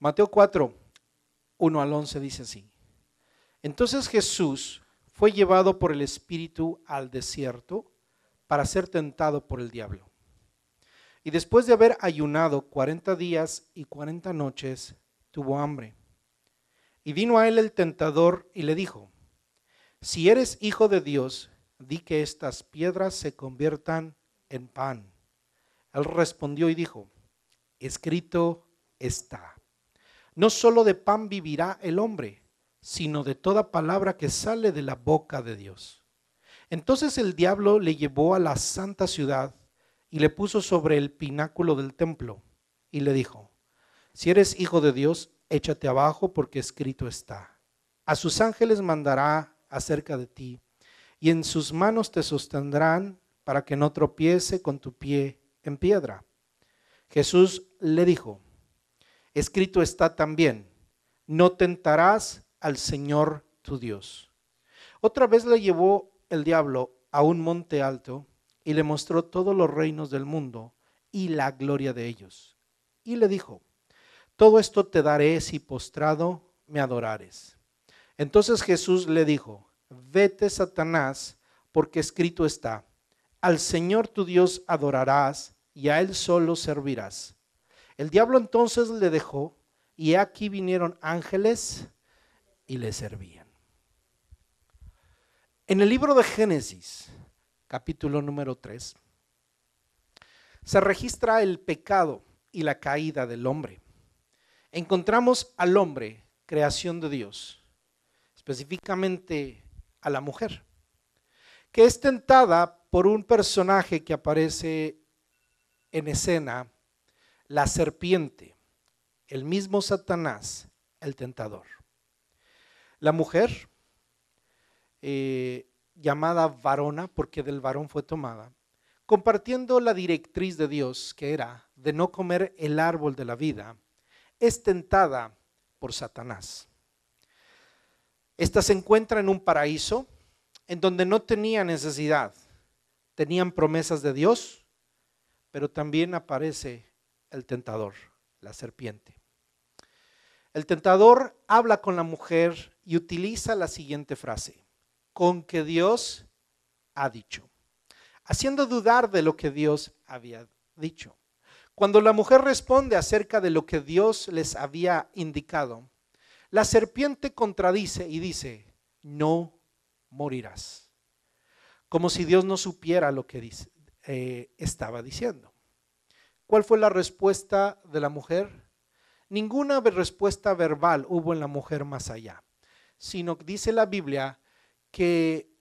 Mateo 4, 1 al 11 dice así. Entonces Jesús fue llevado por el Espíritu al desierto para ser tentado por el diablo. Y después de haber ayunado 40 días y 40 noches, tuvo hambre. Y vino a él el tentador y le dijo, si eres hijo de Dios, di que estas piedras se conviertan en pan. Él respondió y dijo, escrito está, no solo de pan vivirá el hombre, sino de toda palabra que sale de la boca de Dios. Entonces el diablo le llevó a la santa ciudad y le puso sobre el pináculo del templo y le dijo, si eres hijo de Dios, échate abajo porque escrito está. A sus ángeles mandará acerca de ti y en sus manos te sostendrán para que no tropiece con tu pie en piedra. Jesús le dijo, escrito está también, no tentarás al Señor tu Dios. Otra vez le llevó el diablo a un monte alto y le mostró todos los reinos del mundo y la gloria de ellos. Y le dijo, todo esto te daré si postrado me adorares. Entonces Jesús le dijo, vete, Satanás, porque escrito está, al Señor tu Dios adorarás y a Él solo servirás. El diablo entonces le dejó y aquí vinieron ángeles y le servían. En el libro de Génesis, capítulo número 3, se registra el pecado y la caída del hombre. Encontramos al hombre, creación de Dios, específicamente a la mujer, que es tentada por un personaje que aparece en escena, la serpiente, el mismo Satanás, el tentador. La mujer, llamada varona, porque del varón fue tomada, compartiendo la directriz de Dios, que era de no comer el árbol de la vida, es tentada por Satanás. Esta se encuentra en un paraíso en donde no tenía necesidad, tenían promesas de Dios, pero también aparece el tentador, la serpiente. El tentador habla con la mujer y utiliza la siguiente frase, con que Dios ha dicho, haciendo dudar de lo que Dios había dicho. Cuando la mujer responde acerca de lo que Dios les había indicado, la serpiente contradice y dice, no morirás. Como si Dios no supiera lo que estaba diciendo. ¿Cuál fue la respuesta de la mujer? Ninguna respuesta verbal hubo en la mujer más allá, sino que dice la Biblia que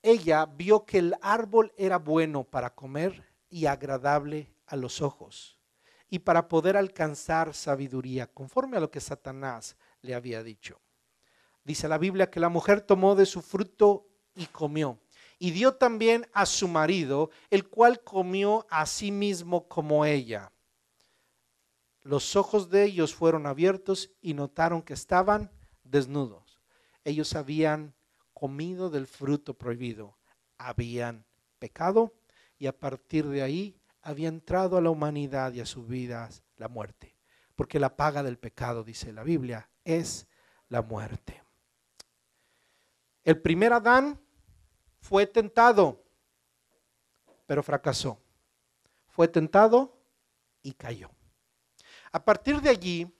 ella vio que el árbol era bueno para comer y agradable a los ojos y para poder alcanzar sabiduría, conforme a lo que Satanás le había dicho. Dice la Biblia que la mujer tomó de su fruto y comió, y dio también a su marido, el cual comió a sí mismo como ella. Los ojos de ellos fueron abiertos y notaron que estaban desnudos. Ellos habían comido del fruto prohibido, habían pecado y a partir de ahí había entrado a la humanidad y a sus vidas la muerte. Porque la paga del pecado, dice la Biblia, es la muerte. El primer Adán fue tentado, pero fracasó. Fue tentado y cayó. A partir de allí,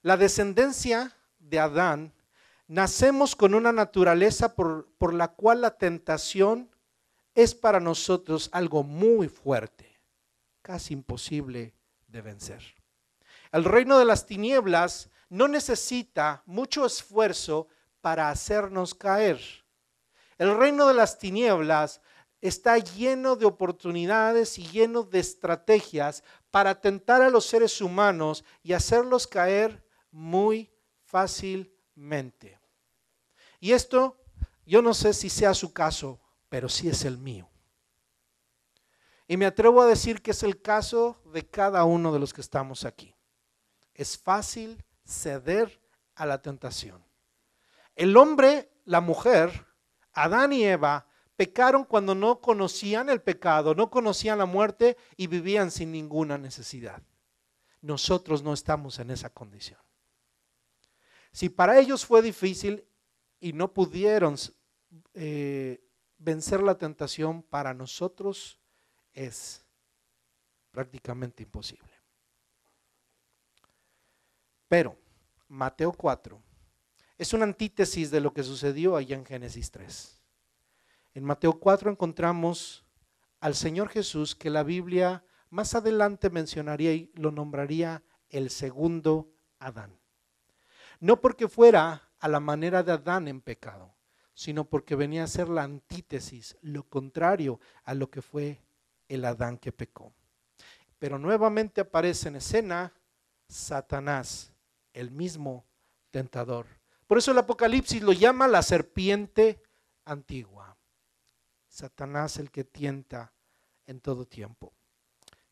la descendencia de Adán, nacemos con una naturaleza por la cual la tentación es para nosotros algo muy fuerte, casi imposible de vencer. El reino de las tinieblas no necesita mucho esfuerzo para hacernos caer. El reino de las tinieblas está lleno de oportunidades y lleno de estrategias para tentar a los seres humanos y hacerlos caer muy fácilmente. Y esto, yo no sé si sea su caso, pero sí es el mío. Y me atrevo a decir que es el caso de cada uno de los que estamos aquí. Es fácil ceder a la tentación. El hombre, la mujer, Adán y Eva, pecaron cuando no conocían el pecado, no conocían la muerte y vivían sin ninguna necesidad. Nosotros no estamos en esa condición. Si para ellos fue difícil y no pudieron vencer la tentación, para nosotros es prácticamente imposible. Pero Mateo 4 es una antítesis de lo que sucedió allá en Génesis 3. En Mateo 4 encontramos al Señor Jesús, que la Biblia más adelante mencionaría y lo nombraría el segundo Adán. No porque fuera a la manera de Adán en pecado, sino porque venía a ser la antítesis, lo contrario a lo que fue el Adán que pecó. Pero nuevamente aparece en escena Satanás, el mismo tentador. Por eso el Apocalipsis lo llama la serpiente antigua. Satanás, el que tienta en todo tiempo.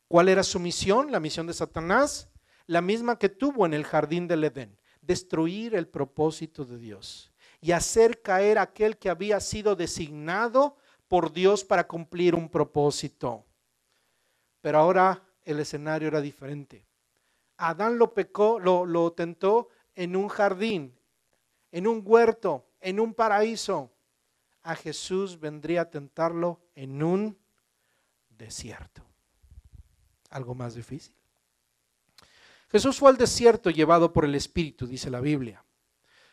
¿Cuál era su misión? La misión de Satanás, la misma que tuvo en el jardín del Edén: destruir el propósito de Dios y hacer caer a aquel que había sido designado por Dios para cumplir un propósito. Pero ahora el escenario era diferente. Adán lo tentó en un jardín, en un huerto, en un paraíso. A Jesús vendría a tentarlo en un desierto. Algo más difícil. Jesús fue al desierto llevado por el Espíritu, dice la Biblia.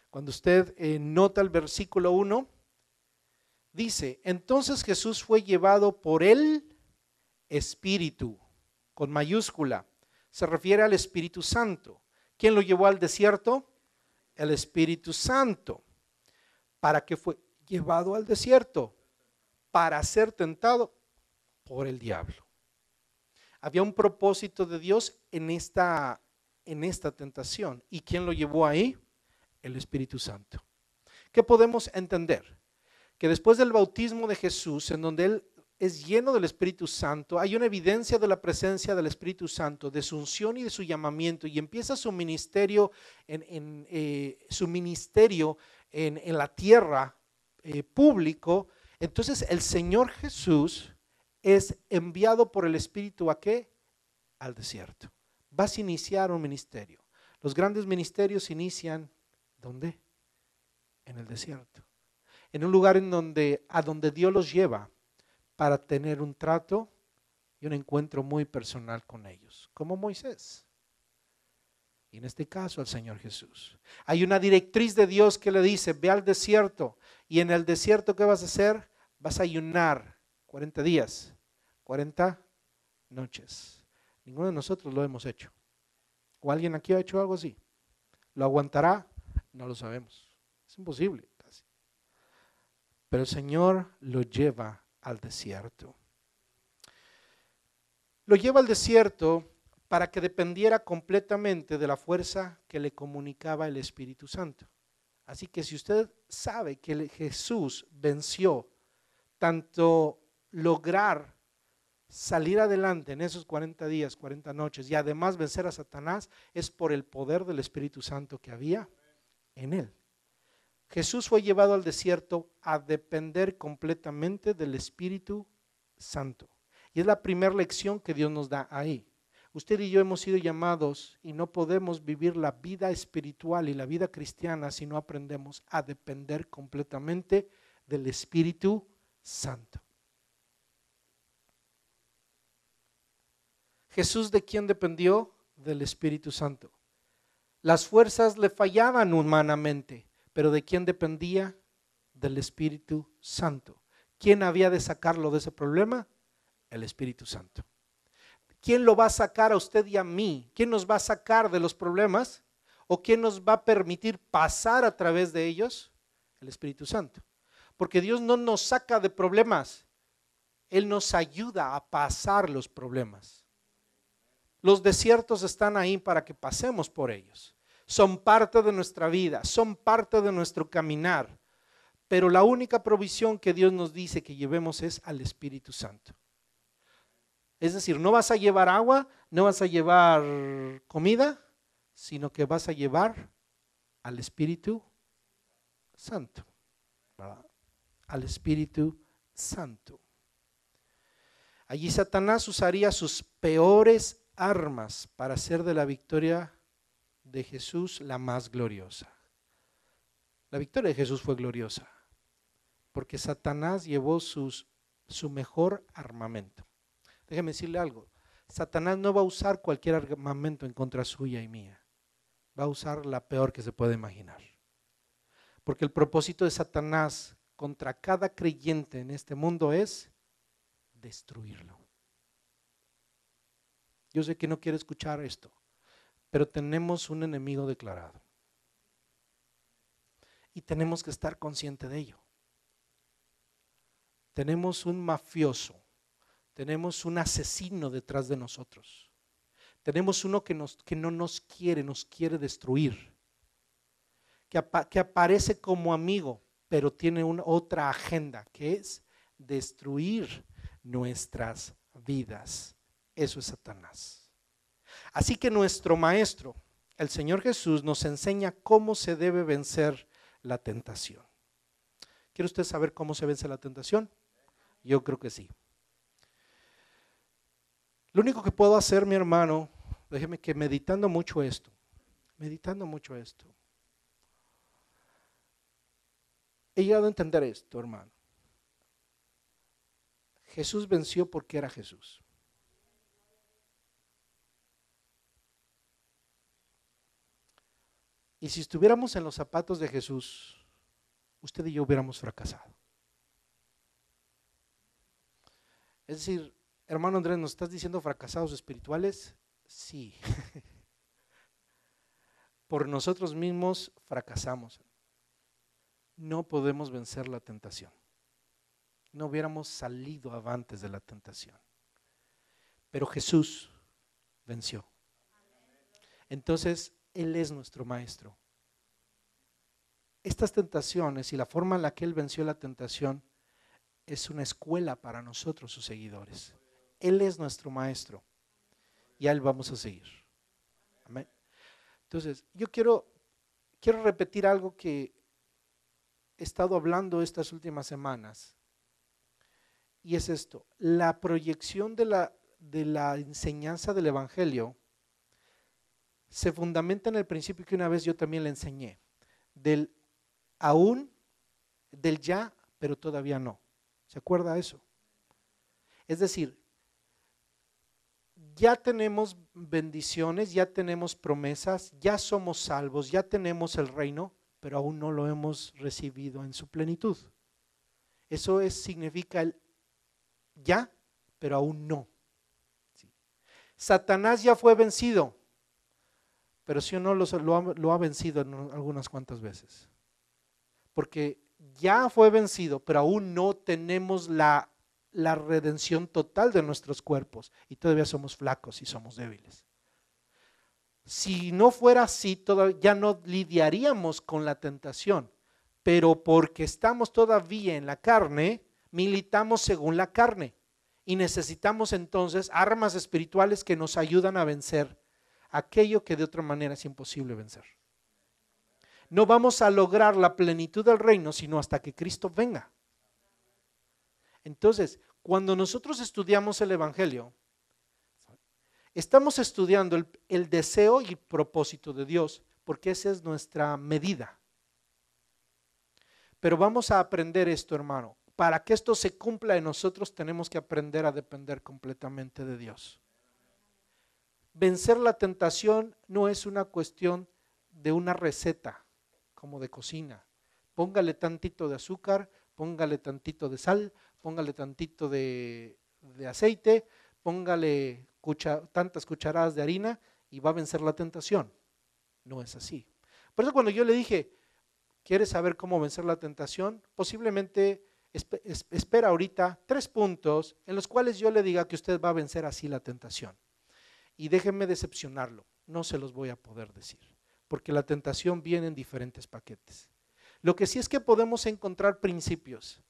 Cuando usted nota el versículo 1, dice: entonces Jesús fue llevado por el Espíritu, con mayúscula. Se refiere al Espíritu Santo. ¿Quién lo llevó al desierto? El Espíritu Santo. ¿Para qué fue llevado al desierto? Para ser tentado por el diablo. Había un propósito de Dios en esta tentación. ¿Y quién lo llevó ahí? El Espíritu Santo. ¿Qué podemos entender? Que después del bautismo de Jesús, en donde Él es lleno del Espíritu Santo, hay una evidencia de la presencia del Espíritu Santo, de su unción y de su llamamiento, y empieza su ministerio en la tierra público. Entonces el Señor Jesús es enviado por el Espíritu ¿a qué? Al desierto. Vas a iniciar un ministerio. Los grandes ministerios se inician ¿dónde? En el desierto. En un lugar a donde Dios los lleva para tener un trato y un encuentro muy personal con ellos, como Moisés. Y en este caso el Señor Jesús. Hay una directriz de Dios que le dice: ve al desierto. Y en el desierto, ¿qué vas a hacer? Vas a ayunar 40 días, 40 noches. Ninguno de nosotros lo hemos hecho. ¿O alguien aquí ha hecho algo así? ¿Lo aguantará? No lo sabemos. Es imposible casi. Pero el Señor lo lleva al desierto. Lo lleva al desierto para que dependiera completamente de la fuerza que le comunicaba el Espíritu Santo. Así que si usted sabe que Jesús venció tanto lograr salir adelante en esos 40 días, 40 noches, y además vencer a Satanás, es por el poder del Espíritu Santo que había en él. Jesús fue llevado al desierto a depender completamente del Espíritu Santo. Y es la primera lección que Dios nos da ahí. Usted y yo hemos sido llamados y no podemos vivir la vida espiritual y la vida cristiana si no aprendemos a depender completamente del Espíritu Santo. Jesús, ¿de quién dependió? Del Espíritu Santo. Las fuerzas le fallaban humanamente, pero ¿de quién dependía? Del Espíritu Santo. ¿Quién había de sacarlo de ese problema? El Espíritu Santo. ¿Quién lo va a sacar a usted y a mí? ¿Quién nos va a sacar de los problemas? ¿O quién nos va a permitir pasar a través de ellos? El Espíritu Santo. Porque Dios no nos saca de problemas, Él nos ayuda a pasar los problemas. Los desiertos están ahí para que pasemos por ellos. Son parte de nuestra vida, son parte de nuestro caminar. Pero la única provisión que Dios nos dice que llevemos es al Espíritu Santo. Es decir, no vas a llevar agua, no vas a llevar comida, sino que vas a llevar al Espíritu Santo. ¿Verdad? Al Espíritu Santo. Allí Satanás usaría sus peores armas para hacer de la victoria de Jesús la más gloriosa. La victoria de Jesús fue gloriosa porque Satanás llevó su mejor armamento. Déjeme decirle algo, Satanás no va a usar cualquier armamento en contra suya y mía, va a usar la peor que se puede imaginar. Porque el propósito de Satanás contra cada creyente en este mundo es destruirlo. Yo sé que no quiere escuchar esto, pero tenemos un enemigo declarado. Y tenemos que estar conscientes de ello. Tenemos un mafioso, tenemos un asesino detrás de nosotros. Tenemos uno que no nos quiere destruir. Que aparece como amigo, pero tiene otra agenda, que es destruir nuestras vidas. Eso es Satanás. Así que nuestro maestro, el Señor Jesús, nos enseña cómo se debe vencer la tentación. ¿Quiere usted saber cómo se vence la tentación? Yo creo que sí. Lo único que puedo hacer, mi hermano, déjeme que meditando mucho esto, he llegado a entender esto, hermano. Jesús venció porque era Jesús. Y si estuviéramos en los zapatos de Jesús, usted y yo hubiéramos fracasado. Es decir, hermano Andrés, ¿nos estás diciendo fracasados espirituales? Sí. Por nosotros mismos fracasamos. No podemos vencer la tentación. No hubiéramos salido avantes de la tentación. Pero Jesús venció. Entonces, Él es nuestro maestro. Estas tentaciones y la forma en la que Él venció la tentación es una escuela para nosotros, sus seguidores. Él es nuestro maestro y a Él vamos a seguir. Amén. Entonces, yo quiero repetir algo que he estado hablando estas últimas semanas, y es esto: la proyección de la enseñanza del Evangelio se fundamenta en el principio que una vez yo también le enseñé, del aún, del ya, pero todavía no. ¿Se acuerda eso? Es decir, ya tenemos bendiciones, ya tenemos promesas, ya somos salvos, ya tenemos el reino, pero aún no lo hemos recibido en su plenitud. Eso significa el ya, pero aún no. Sí. Satanás ya fue vencido, pero sí o no lo ha vencido en algunas cuantas veces. Porque ya fue vencido, pero aún no tenemos la redención total de nuestros cuerpos y todavía somos flacos y somos débiles. Si no fuera así, ya no lidiaríamos con la tentación, pero porque estamos todavía en la carne, militamos según la carne y necesitamos entonces armas espirituales que nos ayudan a vencer aquello que de otra manera es imposible vencer. No vamos a lograr la plenitud del reino sino hasta que Cristo venga. Entonces, cuando nosotros estudiamos el Evangelio, estamos estudiando el deseo y el propósito de Dios, porque esa es nuestra medida. Pero vamos a aprender esto, hermano. Para que esto se cumpla en nosotros, tenemos que aprender a depender completamente de Dios. Vencer la tentación no es una cuestión de una receta, como de cocina. Póngale tantito de azúcar, póngale tantito de sal, póngale tantito de aceite, póngale tantas cucharadas de harina y va a vencer la tentación. No es así. Por eso cuando yo le dije, ¿quieres saber cómo vencer la tentación? Posiblemente espera ahorita 3 puntos en los cuales yo le diga que usted va a vencer así la tentación. Y déjenme decepcionarlo, no se los voy a poder decir, porque la tentación viene en diferentes paquetes. Lo que sí es que podemos encontrar principios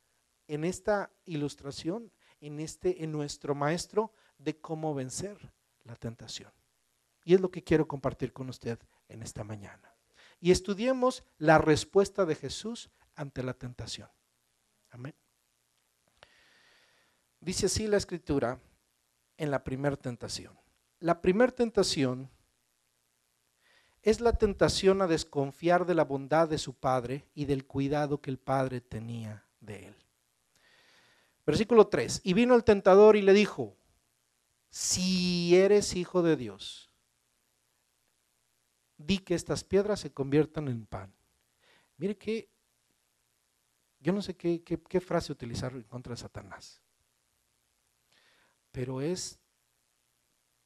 en esta ilustración, en nuestro maestro, de cómo vencer la tentación. Y es lo que quiero compartir con usted en esta mañana. Y estudiemos la respuesta de Jesús ante la tentación. Amén. Dice así la Escritura en la primera tentación. La primera tentación es la tentación a desconfiar de la bondad de su padre y del cuidado que el padre tenía de él. Versículo 3. Y vino el tentador y le dijo, si eres hijo de Dios, di que estas piedras se conviertan en pan. Mire que yo no sé qué frase utilizar en contra de Satanás, pero es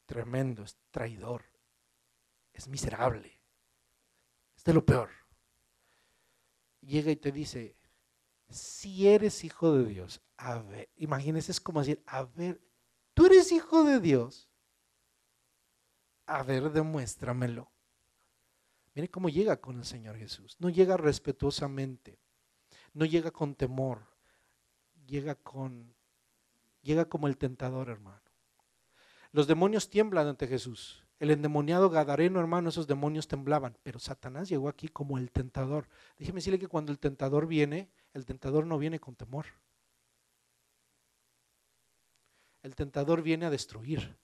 tremendo, es traidor, es miserable, es de lo peor. Llega y te dice, si eres hijo de Dios, a ver, imagínense, es como decir, a ver, tú eres hijo de Dios, a ver, demuéstramelo. Mire cómo llega con el Señor Jesús, no llega respetuosamente, no llega con temor, llega como el tentador, hermano. Los demonios tiemblan ante Jesús. El endemoniado gadareno, hermano, esos demonios temblaban, pero Satanás llegó aquí como el tentador. Déjeme decirle que cuando el tentador no viene con temor. El tentador viene a destruir.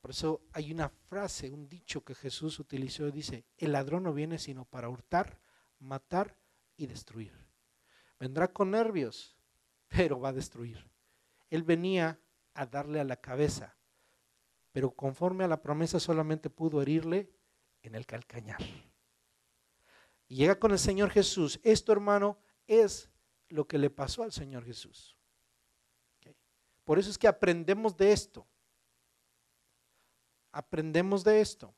Por eso hay una frase, un dicho que Jesús utilizó, dice, el ladrón no viene sino para hurtar, matar y destruir. Vendrá con nervios, pero va a destruir. Él venía a darle a la cabeza, pero conforme a la promesa solamente pudo herirle en el calcañar. Y llega con el Señor Jesús. Esto, hermano, es lo que le pasó al Señor Jesús. ¿Okay? Por eso es que aprendemos de esto. Aprendemos de esto.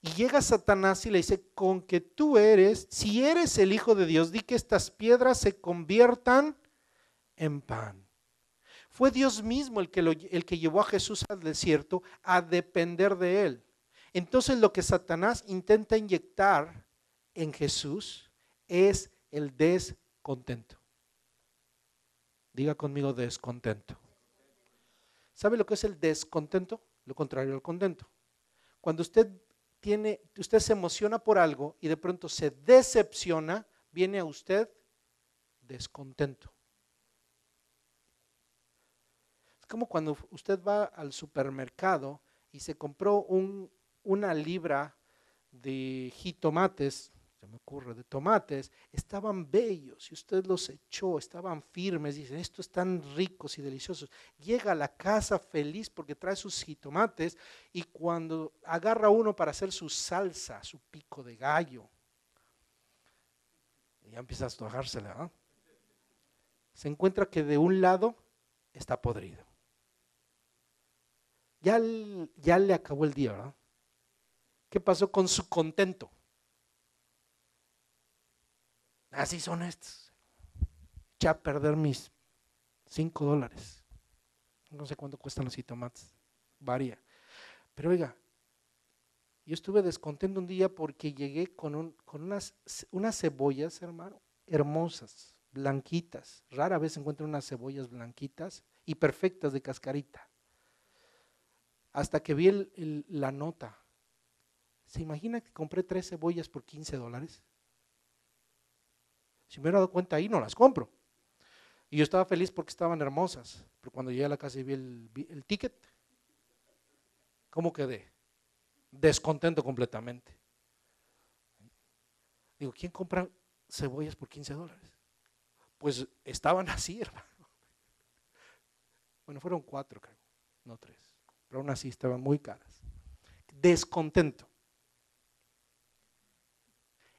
Y llega Satanás y le dice, con que tú eres, si eres el Hijo de Dios, di que estas piedras se conviertan en pan. Fue Dios mismo el que llevó a Jesús al desierto a depender de él. Entonces lo que Satanás intenta inyectar en Jesús es el descontento. Diga conmigo descontento. ¿Sabe lo que es el descontento? Lo contrario al contento. Cuando usted se emociona por algo y de pronto se decepciona, viene a usted descontento. Como cuando usted va al supermercado y se compró una libra de jitomates, se me ocurre, de tomates, estaban bellos y usted los echó, estaban firmes, dicen, estos están ricos y deliciosos. Llega a la casa feliz porque trae sus jitomates y cuando agarra uno para hacer su salsa, su pico de gallo, y ya empieza a estojársela, ¿eh? Se encuentra que de un lado está podrido. Ya le acabó el día, ¿verdad? ¿Qué pasó con su contento? Así son estos. Eché a perder mis $5. No sé cuánto cuestan los jitomates. Varía. Pero oiga, yo estuve descontento un día porque llegué con unas cebollas, hermano, hermosas, blanquitas. Rara vez se encuentran unas cebollas blanquitas y perfectas de cascarita. Hasta que vi la nota. ¿Se imagina que compré 3 cebollas por $15? Si me hubiera dado cuenta ahí, no las compro. Y yo estaba feliz porque estaban hermosas. Pero cuando llegué a la casa y vi el ticket, ¿cómo quedé? Descontento completamente. Digo, ¿quién compra cebollas por $15? Pues estaban así, hermano. Bueno, fueron 4, creo, no 3. Pero aún así estaban muy caras. Descontento.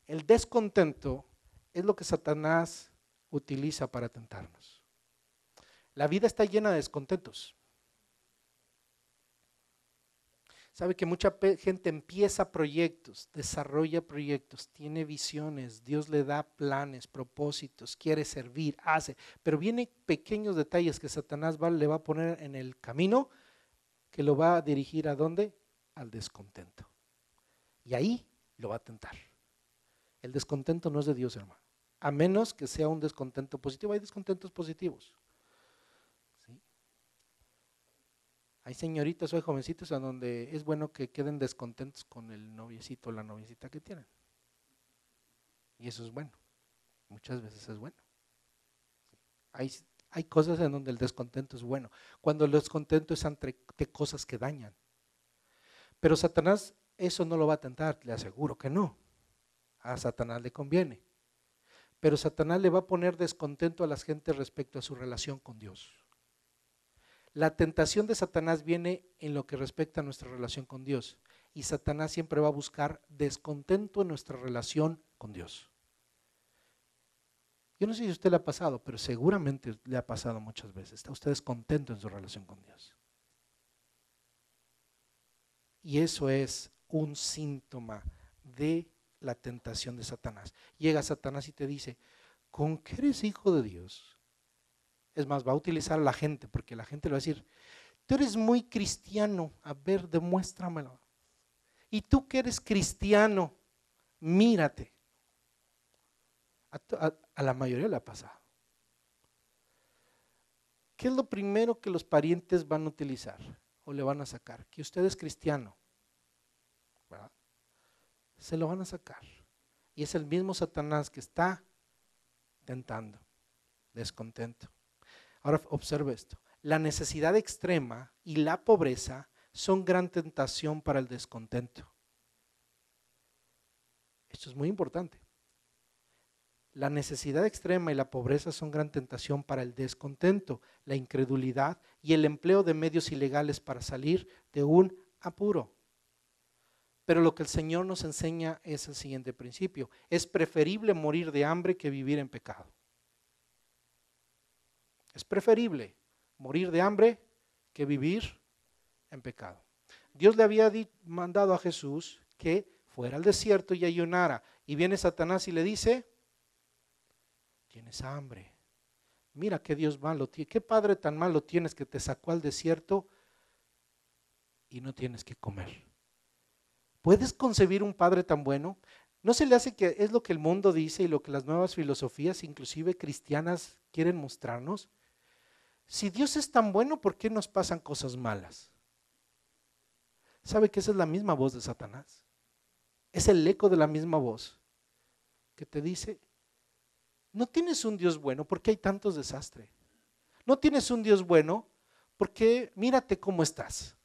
El descontento es lo que Satanás utiliza para tentarnos. La vida está llena de descontentos. Sabe que mucha gente empieza proyectos, desarrolla proyectos, tiene visiones, Dios le da planes, propósitos, quiere servir, hace, pero vienen pequeños detalles que Satanás le va a poner en el camino que lo va a dirigir ¿a dónde? Al descontento. Y ahí lo va a tentar. El descontento no es de Dios, hermano, a menos que sea un descontento positivo. Hay descontentos positivos. ¿Sí? Hay señoritas o hay jovencitos en donde es bueno que queden descontentos con el noviecito o la noviecita que tienen. Y eso es bueno. Muchas veces es bueno. Hay cosas en donde el descontento es bueno. Cuando el descontento es ante cosas que dañan. Pero Satanás eso no lo va a tentar, le aseguro que no. A Satanás le conviene. Pero Satanás le va a poner descontento a las gentes respecto a su relación con Dios. La tentación de Satanás viene en lo que respecta a nuestra relación con Dios. Y Satanás siempre va a buscar descontento en nuestra relación con Dios. Yo no sé si a usted le ha pasado, pero seguramente le ha pasado muchas veces. Está usted descontento en su relación con Dios. Y eso es un síntoma de la tentación de Satanás. Llega Satanás y te dice, ¿con qué eres hijo de Dios? Es más, va a utilizar a la gente, porque la gente le va a decir, tú eres muy cristiano, a ver, demuéstramelo. Y tú que eres cristiano, mírate. A la mayoría le ha pasado. ¿Qué es lo primero que los parientes van a utilizar o le van a sacar? Que usted es cristiano, ¿verdad? Se lo van a sacar. Y es el mismo Satanás que está tentando, descontento. Ahora observe esto. La necesidad extrema y la pobreza son gran tentación para el descontento. Esto es muy importante. La necesidad extrema y la pobreza son gran tentación para el descontento, la incredulidad y el empleo de medios ilegales para salir de un apuro. Pero lo que el Señor nos enseña es el siguiente principio: es preferible morir de hambre que vivir en pecado. Es preferible morir de hambre que vivir en pecado. Dios le había mandado a Jesús que fuera al desierto y ayunara, y viene Satanás y le dice, tienes hambre, mira qué Dios malo, qué padre tan malo tienes que te sacó al desierto y no tienes que comer. ¿Puedes concebir un padre tan bueno? ¿No se le hace que es lo que el mundo dice y lo que las nuevas filosofías, inclusive cristianas, quieren mostrarnos? Si Dios es tan bueno, ¿por qué nos pasan cosas malas? ¿Sabe que esa es la misma voz de Satanás? Es el eco de la misma voz que te dice, no tienes un Dios bueno, ¿por qué hay tantos desastres? No tienes un Dios bueno, porque mírate cómo estás.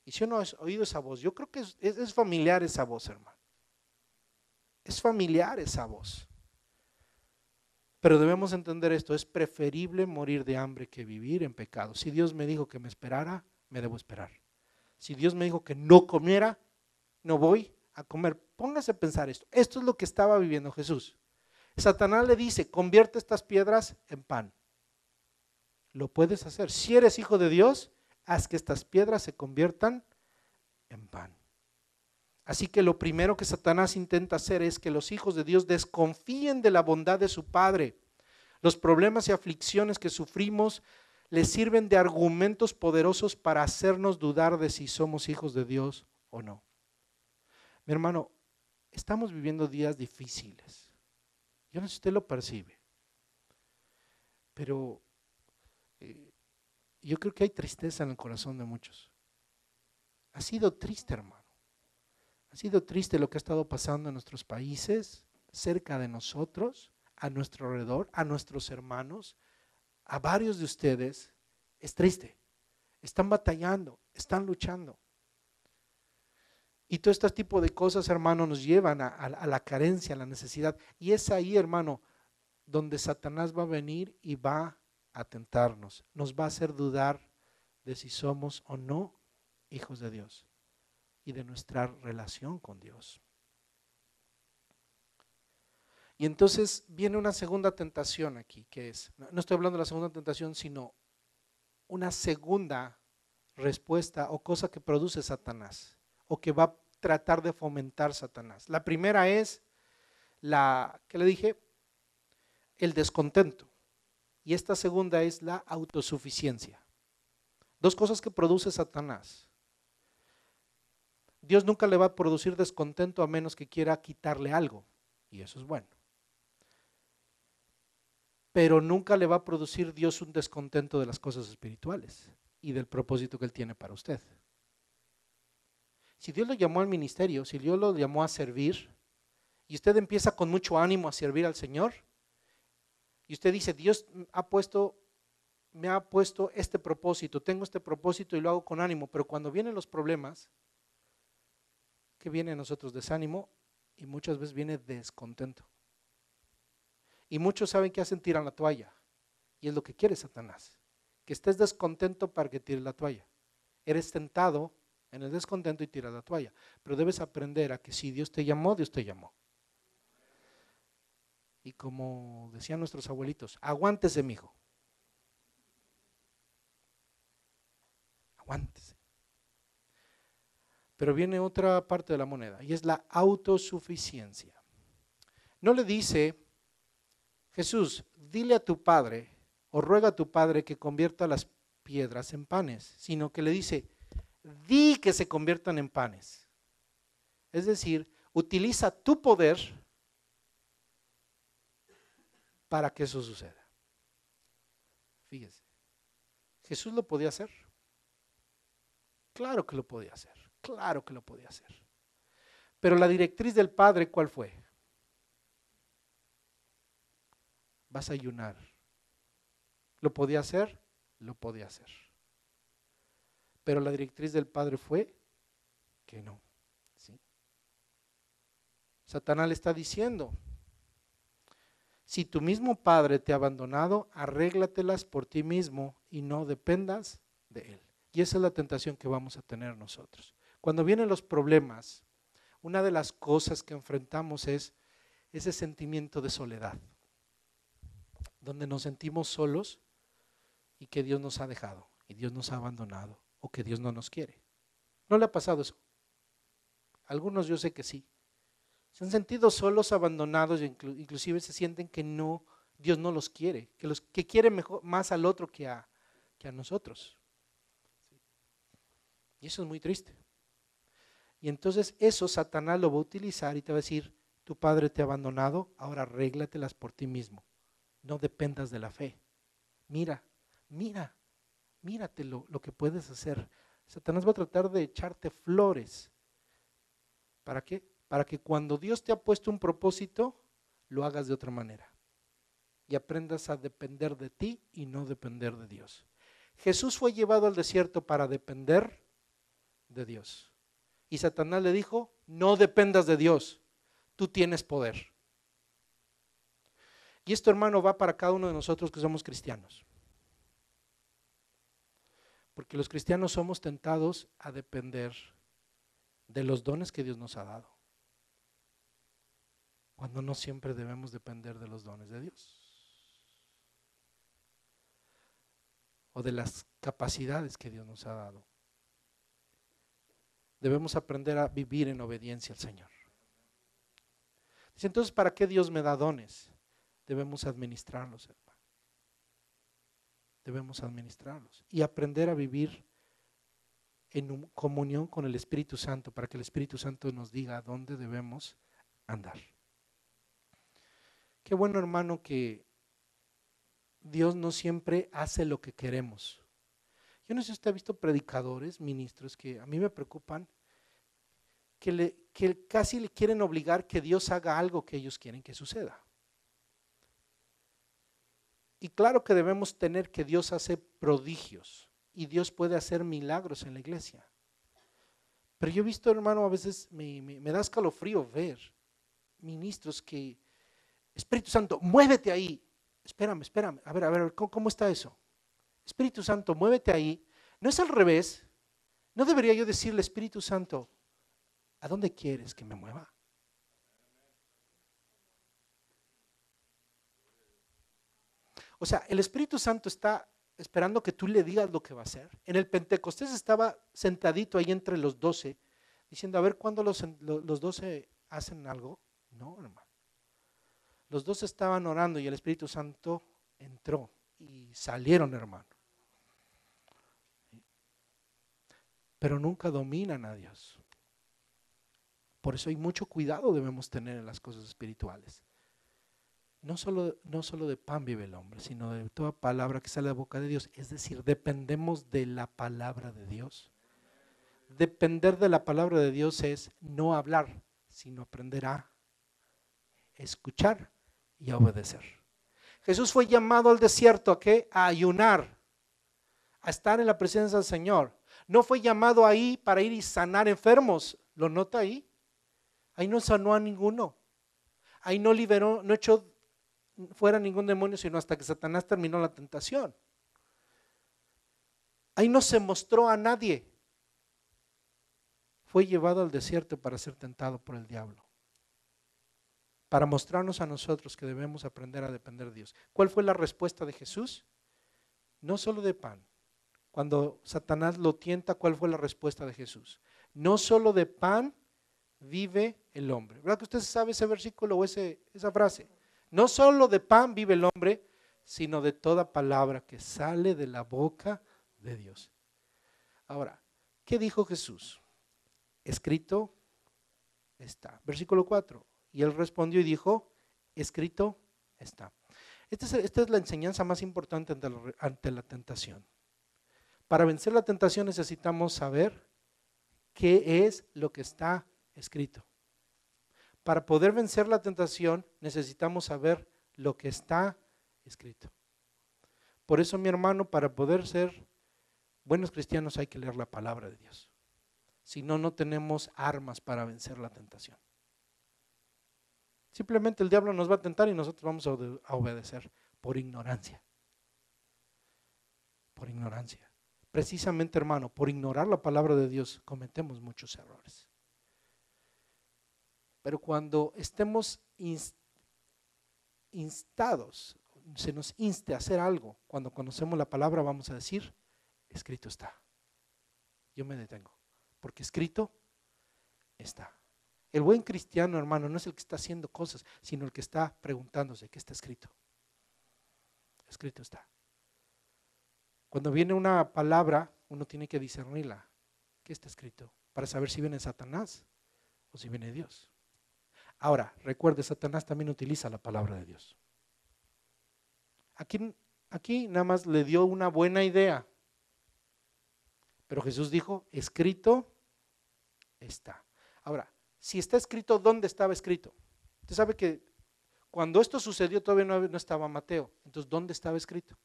Y si uno ha oído esa voz, yo creo que es familiar esa voz, hermano. Es familiar esa voz. Pero debemos entender esto, es preferible morir de hambre que vivir en pecado. Si Dios me dijo que me esperara, me debo esperar. Si Dios me dijo que no comiera, no voy a comer. Póngase a pensar esto. Esto es lo que estaba viviendo Jesús. Satanás le dice, convierte estas piedras en pan. Lo puedes hacer. Si eres hijo de Dios, haz que estas piedras se conviertan en pan. Así que lo primero que Satanás intenta hacer es que los hijos de Dios desconfíen de la bondad de su Padre. Los problemas y aflicciones que sufrimos les sirven de argumentos poderosos para hacernos dudar de si somos hijos de Dios o no. Mi hermano, estamos viviendo días difíciles. Yo no sé si usted lo percibe, pero yo creo que hay tristeza en el corazón de muchos. Ha sido triste, hermano. Ha sido triste lo que ha estado pasando en nuestros países, cerca de nosotros, a nuestro alrededor, a nuestros hermanos, a varios de ustedes. Es triste. Están batallando, están luchando. Y todo este tipo de cosas, hermano, nos llevan a la carencia, a la necesidad. Y es ahí, hermano, donde Satanás va a venir y va a tentarnos. Nos va a hacer dudar de si somos o no hijos de Dios y de nuestra relación con Dios. Y entonces viene una segunda tentación aquí, que es, no estoy hablando de la segunda tentación, sino una segunda respuesta o cosa que produce Satanás o que va a tratar de fomentar Satanás. La primera es ¿qué le dije? El descontento. Y esta segunda es la autosuficiencia. Dos cosas que produce Satanás. Dios nunca le va a producir descontento a menos que quiera quitarle algo, y eso es bueno. Pero nunca le va a producir Dios un descontento de las cosas espirituales y del propósito que Él tiene para usted. Si Dios lo llamó al ministerio, si Dios lo llamó a servir, y usted empieza con mucho ánimo a servir al Señor, y usted dice, Dios ha puesto me ha puesto este propósito, tengo este propósito y lo hago con ánimo, pero cuando vienen los problemas, ¿qué viene a nosotros? Desánimo y muchas veces viene descontento. Y muchos saben que hacen, tiran la toalla. Y es lo que quiere Satanás, que estés descontento para que tires la toalla. Eres tentado en el descontento y tiras la toalla. Pero debes aprender a que si Dios te llamó, Dios te llamó. Y como decían nuestros abuelitos, aguántese, mijo. Aguántese. Pero viene otra parte de la moneda y es la autosuficiencia. No le dice Jesús, dile a tu padre o ruega a tu padre que convierta las piedras en panes, sino que le dice, di que se conviertan en panes. Es decir, utiliza tu poder para que eso suceda. Fíjese, Jesús lo podía hacer. Claro que lo podía hacer, claro que lo podía hacer. Pero la directriz del Padre, ¿cuál fue? Vas a ayunar. ¿Lo podía hacer? Lo podía hacer. Pero la directriz del Padre fue que no. ¿Sí? Satanás le está diciendo, si tu mismo Padre te ha abandonado, arréglatelas por ti mismo y no dependas de Él. Y esa es la tentación que vamos a tener nosotros. Cuando vienen los problemas, una de las cosas que enfrentamos es ese sentimiento de soledad, donde nos sentimos solos y que Dios nos ha dejado, y Dios nos ha abandonado, o que Dios no nos quiere. ¿No le ha pasado eso? Algunos yo sé que sí. Se han sentido solos, abandonados, inclusive se sienten que no, Dios no los quiere, que quiere mejor, más al otro que a nosotros. Y eso es muy triste. Y entonces eso Satanás lo va a utilizar y te va a decir, tu padre te ha abandonado, ahora arréglatelas por ti mismo. No dependas de la fe. Mírate lo que puedes hacer. Satanás va a tratar de echarte flores. ¿Para qué? Para que cuando Dios te ha puesto un propósito, lo hagas de otra manera. Y aprendas a depender de ti y no depender de Dios. Jesús fue llevado al desierto para depender de Dios. Y Satanás le dijo, no dependas de Dios, tú tienes poder. Y esto, hermano, va para cada uno de nosotros que somos cristianos. Porque los cristianos somos tentados a depender de los dones que Dios nos ha dado, cuando no siempre debemos depender de los dones de Dios o de las capacidades que Dios nos ha dado. Debemos aprender a vivir en obediencia al Señor. Dice, entonces, ¿para qué Dios me da dones? Debemos administrarlos, hermano. Debemos administrarlos y aprender a vivir en comunión con el Espíritu Santo, para que el Espíritu Santo nos diga a dónde debemos andar. Qué bueno, hermano, que Dios no siempre hace lo que queremos. Yo no sé si usted ha visto predicadores, ministros, que a mí me preocupan, que casi le quieren obligar que Dios haga algo que ellos quieren que suceda. Y claro que debemos tener que Dios hace prodigios y Dios puede hacer milagros en la iglesia. Pero yo he visto, hermano, a veces me da escalofrío ver ministros que, Espíritu Santo, muévete ahí. Espérame, a ver, ¿cómo está eso? Espíritu Santo, muévete ahí. No es al revés. ¿No debería yo decirle, Espíritu Santo, ¿a dónde quieres que me mueva? O sea, el Espíritu Santo está esperando que tú le digas lo que va a hacer. En el Pentecostés estaba sentadito ahí entre los 12, diciendo, a ver, ¿cuándo los 12 hacen algo? No, hermano. Los 12 estaban orando y el Espíritu Santo entró y salieron, hermano. Pero nunca dominan a Dios. Por eso hay mucho cuidado debemos tener en las cosas espirituales. No solo de pan vive el hombre, sino de toda palabra que sale de la boca de Dios. Es decir, dependemos de la palabra de Dios. Depender de la palabra de Dios es no hablar, sino aprender a escuchar y a obedecer. Jesús fue llamado al desierto, ¿a qué? A ayunar. a estar en la presencia del Señor. No fue llamado ahí para ir y sanar enfermos. ¿Lo nota ahí? Ahí no sanó a ninguno. Ahí no liberó, no echó fuera ningún demonio, sino hasta que Satanás terminó la tentación. Ahí no se mostró a nadie. Fue llevado al desierto para ser tentado por el diablo, para mostrarnos a nosotros que debemos aprender a depender de Dios. ¿Cuál fue la respuesta de Jesús? No solo de pan. Cuando Satanás lo tienta, ¿cuál fue la respuesta de Jesús? No solo de pan vive el hombre. ¿Verdad que usted sabe ese versículo o esa frase? No solo de pan vive el hombre, sino de toda palabra que sale de la boca de Dios. Ahora, ¿qué dijo Jesús? Escrito está. Versículo 4. Y él respondió y dijo, escrito está. Esta es la enseñanza más importante ante la tentación. Para vencer la tentación necesitamos saber qué es lo que está escrito. Para poder vencer la tentación necesitamos saber lo que está escrito. Por eso, mi hermano, para poder ser buenos cristianos hay que leer la palabra de Dios. Si no, no tenemos armas para vencer la tentación. Simplemente el diablo nos va a tentar y nosotros vamos a obedecer por ignorancia. Por ignorancia. Precisamente, hermano, por ignorar la palabra de Dios cometemos muchos errores. Pero cuando estemos instados, se nos inste a hacer algo, cuando conocemos la palabra vamos a decir, escrito está. Yo me detengo, porque escrito está. El buen cristiano, hermano, no es el que está haciendo cosas, sino el que está preguntándose qué está escrito. Escrito está. Cuando viene una palabra, uno tiene que discernirla. ¿Qué está escrito? Para saber si viene Satanás o si viene Dios. Ahora, recuerde, Satanás también utiliza la palabra de Dios. Aquí nada más le dio una buena idea. Pero Jesús dijo, escrito está. Ahora, si está escrito, ¿dónde estaba escrito? Usted sabe que cuando esto sucedió todavía no estaba Mateo. Entonces, ¿dónde estaba escrito?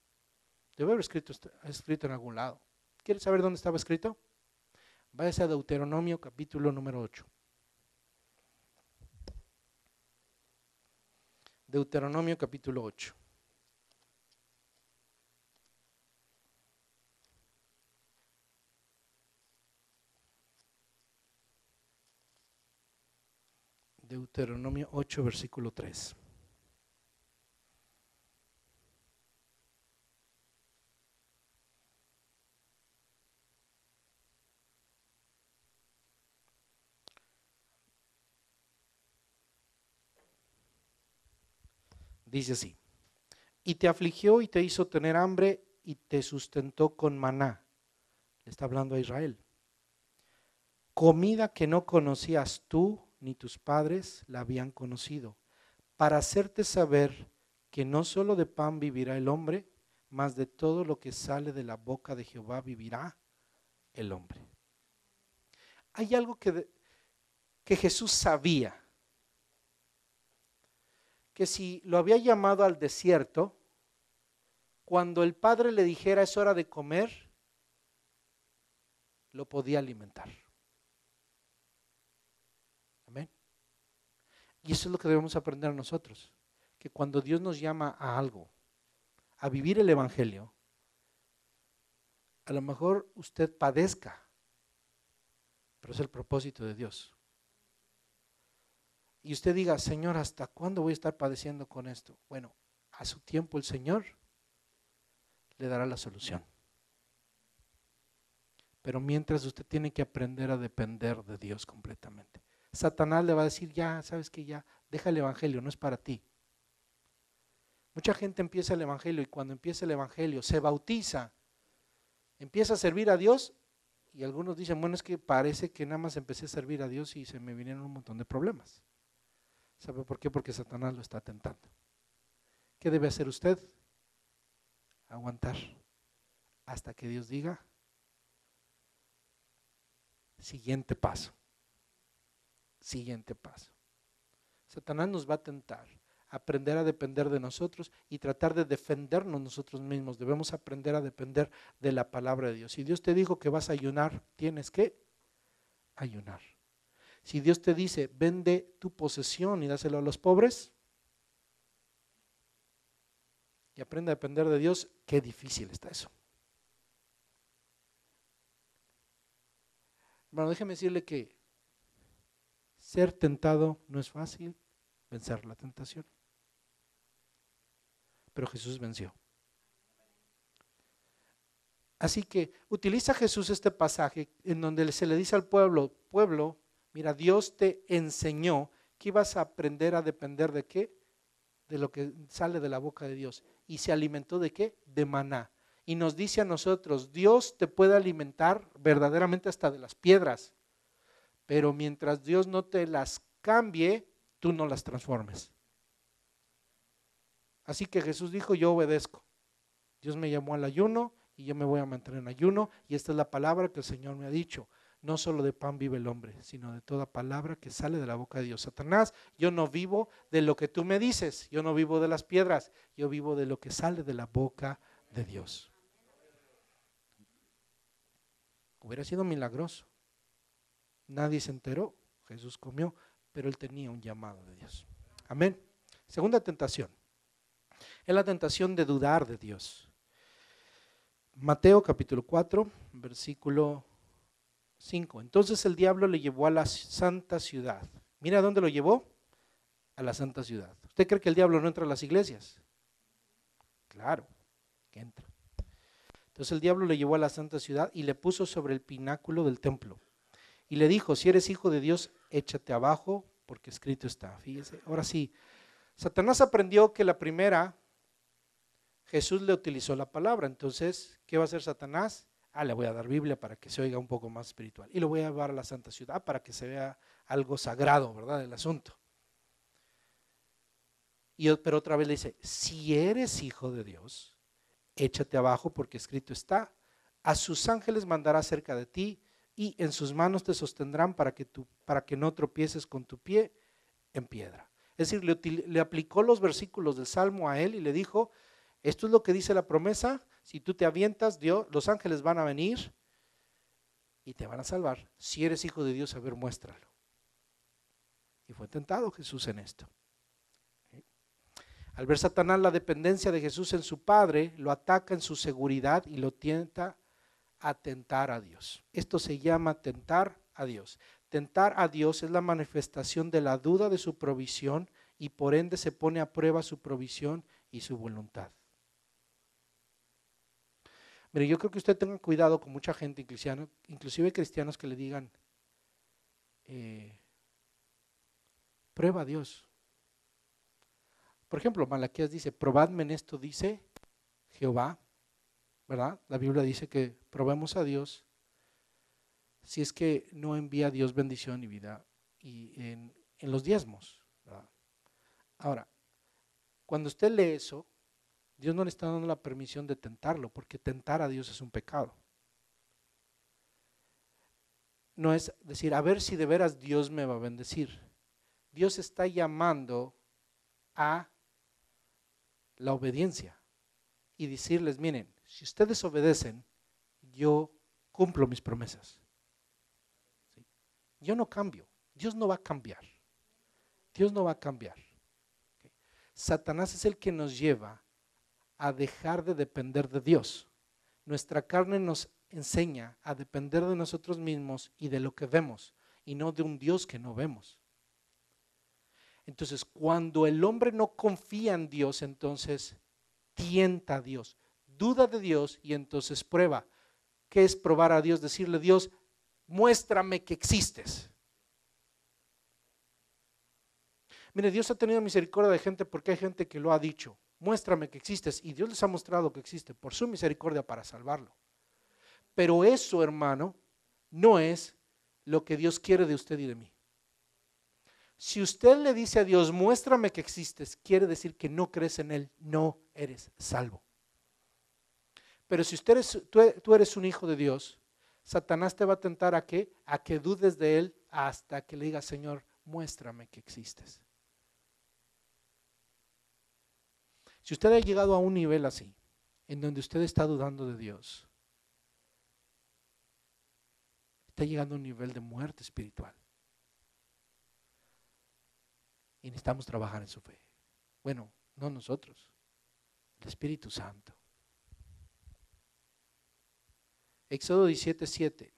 Debe haber escrito en algún lado. ¿Quiere saber dónde estaba escrito? Váyase a Deuteronomio capítulo número 8. Deuteronomio capítulo 8. Deuteronomio 8, versículo 3. Dice así, y te afligió y te hizo tener hambre y te sustentó con maná. Le está hablando a Israel. Comida que no conocías tú ni tus padres la habían conocido, para hacerte saber que no solo de pan vivirá el hombre, mas de todo lo que sale de la boca de Jehová vivirá el hombre. Hay algo que Jesús sabía, que si lo había llamado al desierto, cuando el Padre le dijera es hora de comer, lo podía alimentar. Amén. Y eso es lo que debemos aprender nosotros, que cuando Dios nos llama a algo, a vivir el Evangelio, a lo mejor usted padezca, pero es el propósito de Dios. Y usted diga, Señor, ¿hasta cuándo voy a estar padeciendo con esto? Bueno, a su tiempo el Señor le dará la solución. Pero mientras usted tiene que aprender a depender de Dios completamente. Satanás le va a decir, ya, sabes que ya, deja el Evangelio, no es para ti. Mucha gente empieza el Evangelio y cuando empieza el Evangelio se bautiza, empieza a servir a Dios y algunos dicen, bueno, es que parece que nada más empecé a servir a Dios y se me vinieron un montón de problemas. ¿Sabe por qué? Porque Satanás lo está tentando. ¿Qué debe hacer usted? Aguantar hasta que Dios diga, siguiente paso. Siguiente paso. Satanás nos va a tentar aprender a depender de nosotros y tratar de defendernos nosotros mismos. Debemos aprender a depender de la palabra de Dios. Si Dios te dijo que vas a ayunar, tienes que ayunar. Si Dios te dice, vende tu posesión y dáselo a los pobres, y aprende a depender de Dios, qué difícil está eso. Bueno, déjeme decirle que ser tentado no es fácil, vencer la tentación. Pero Jesús venció. Así que utiliza Jesús este pasaje en donde se le dice al pueblo, mira, Dios te enseñó que ibas a aprender a depender de qué, de lo que sale de la boca de Dios. ¿Y se alimentó de qué? De maná. Y nos dice a nosotros, Dios te puede alimentar verdaderamente hasta de las piedras, pero mientras Dios no te las cambie, tú no las transformes. Así que Jesús dijo, yo obedezco. Dios me llamó al ayuno y yo me voy a mantener en ayuno, y esta es la palabra que el Señor me ha dicho. No solo de pan vive el hombre, sino de toda palabra que sale de la boca de Dios. Satanás, yo no vivo de lo que tú me dices, yo no vivo de las piedras, yo vivo de lo que sale de la boca de Dios. Hubiera sido milagroso. Nadie se enteró, Jesús comió, pero él tenía un llamado de Dios. Amén. Segunda tentación, es la tentación de dudar de Dios. Mateo capítulo 4, versículo 5. Entonces el diablo le llevó a la santa ciudad. Mira a dónde lo llevó, a la santa ciudad. ¿Usted cree que el diablo no entra a las iglesias? Claro que entra. Entonces el diablo le llevó a la santa ciudad y le puso sobre el pináculo del templo. Y le dijo, si eres hijo de Dios, échate abajo, porque escrito está. Fíjese, ahora sí, Satanás aprendió que la primera, Jesús le utilizó la palabra. Entonces, ¿qué va a hacer Satanás? Le voy a dar Biblia para que se oiga un poco más espiritual. Y lo voy a llevar a la santa ciudad para que se vea algo sagrado, ¿verdad? El asunto. Pero otra vez le dice, si eres hijo de Dios, échate abajo, porque escrito está, a sus ángeles mandará cerca de ti, y en sus manos te sostendrán para que no tropieces con tu pie en piedra. Es decir, le aplicó los versículos del Salmo a él y le dijo, esto es lo que dice la promesa, si tú te avientas, los ángeles van a venir y te van a salvar. Si eres hijo de Dios, a ver, muéstralo. Y fue tentado Jesús en esto. Al ver Satanás la dependencia de Jesús en su Padre, lo ataca en su seguridad y lo tienta a tentar a Dios. Esto se llama tentar a Dios. Tentar a Dios es la manifestación de la duda de su provisión, y por ende se pone a prueba su provisión y su voluntad. Mire, yo creo que usted tenga cuidado con mucha gente, inclusive cristianos, que le digan, prueba a Dios. Por ejemplo, Malaquías dice, probadme en esto, dice Jehová, ¿verdad? La Biblia dice que probemos a Dios si es que no envía a Dios bendición y vida y en los diezmos, ¿verdad? Ahora, cuando usted lee eso, Dios no le está dando la permisión de tentarlo, porque tentar a Dios es un pecado. No es decir, a ver si de veras Dios me va a bendecir. Dios está llamando a la obediencia y decirles, miren, si ustedes obedecen, yo cumplo mis promesas. ¿Sí? Yo no cambio, Dios no va a cambiar. Dios no va a cambiar. ¿Okay? Satanás es el que nos lleva a dejar de depender de Dios. Nuestra carne nos enseña a depender de nosotros mismos y de lo que vemos, y no de un Dios que no vemos. Entonces, cuando el hombre no confía en Dios, entonces tienta a Dios, duda de Dios, y entonces prueba. ¿Qué es probar a Dios? Decirle, Dios, muéstrame que existes. Mire, Dios ha tenido misericordia de gente porque hay gente que lo ha dicho, muéstrame que existes, y Dios les ha mostrado que existe por su misericordia para salvarlo. Pero eso, hermano, no es lo que Dios quiere de usted y de mí. Si usted le dice a Dios, muéstrame que existes, quiere decir que no crees en Él, no eres salvo. Pero si tú eres un hijo de Dios, Satanás te va a tentar ¿a qué? A que dudes de Él hasta que le digas, Señor, muéstrame que existes. Si usted ha llegado a un nivel así, en donde usted está dudando de Dios, está llegando a un nivel de muerte espiritual. Y necesitamos trabajar en su fe. Bueno, no nosotros, el Espíritu Santo. Éxodo 17:7.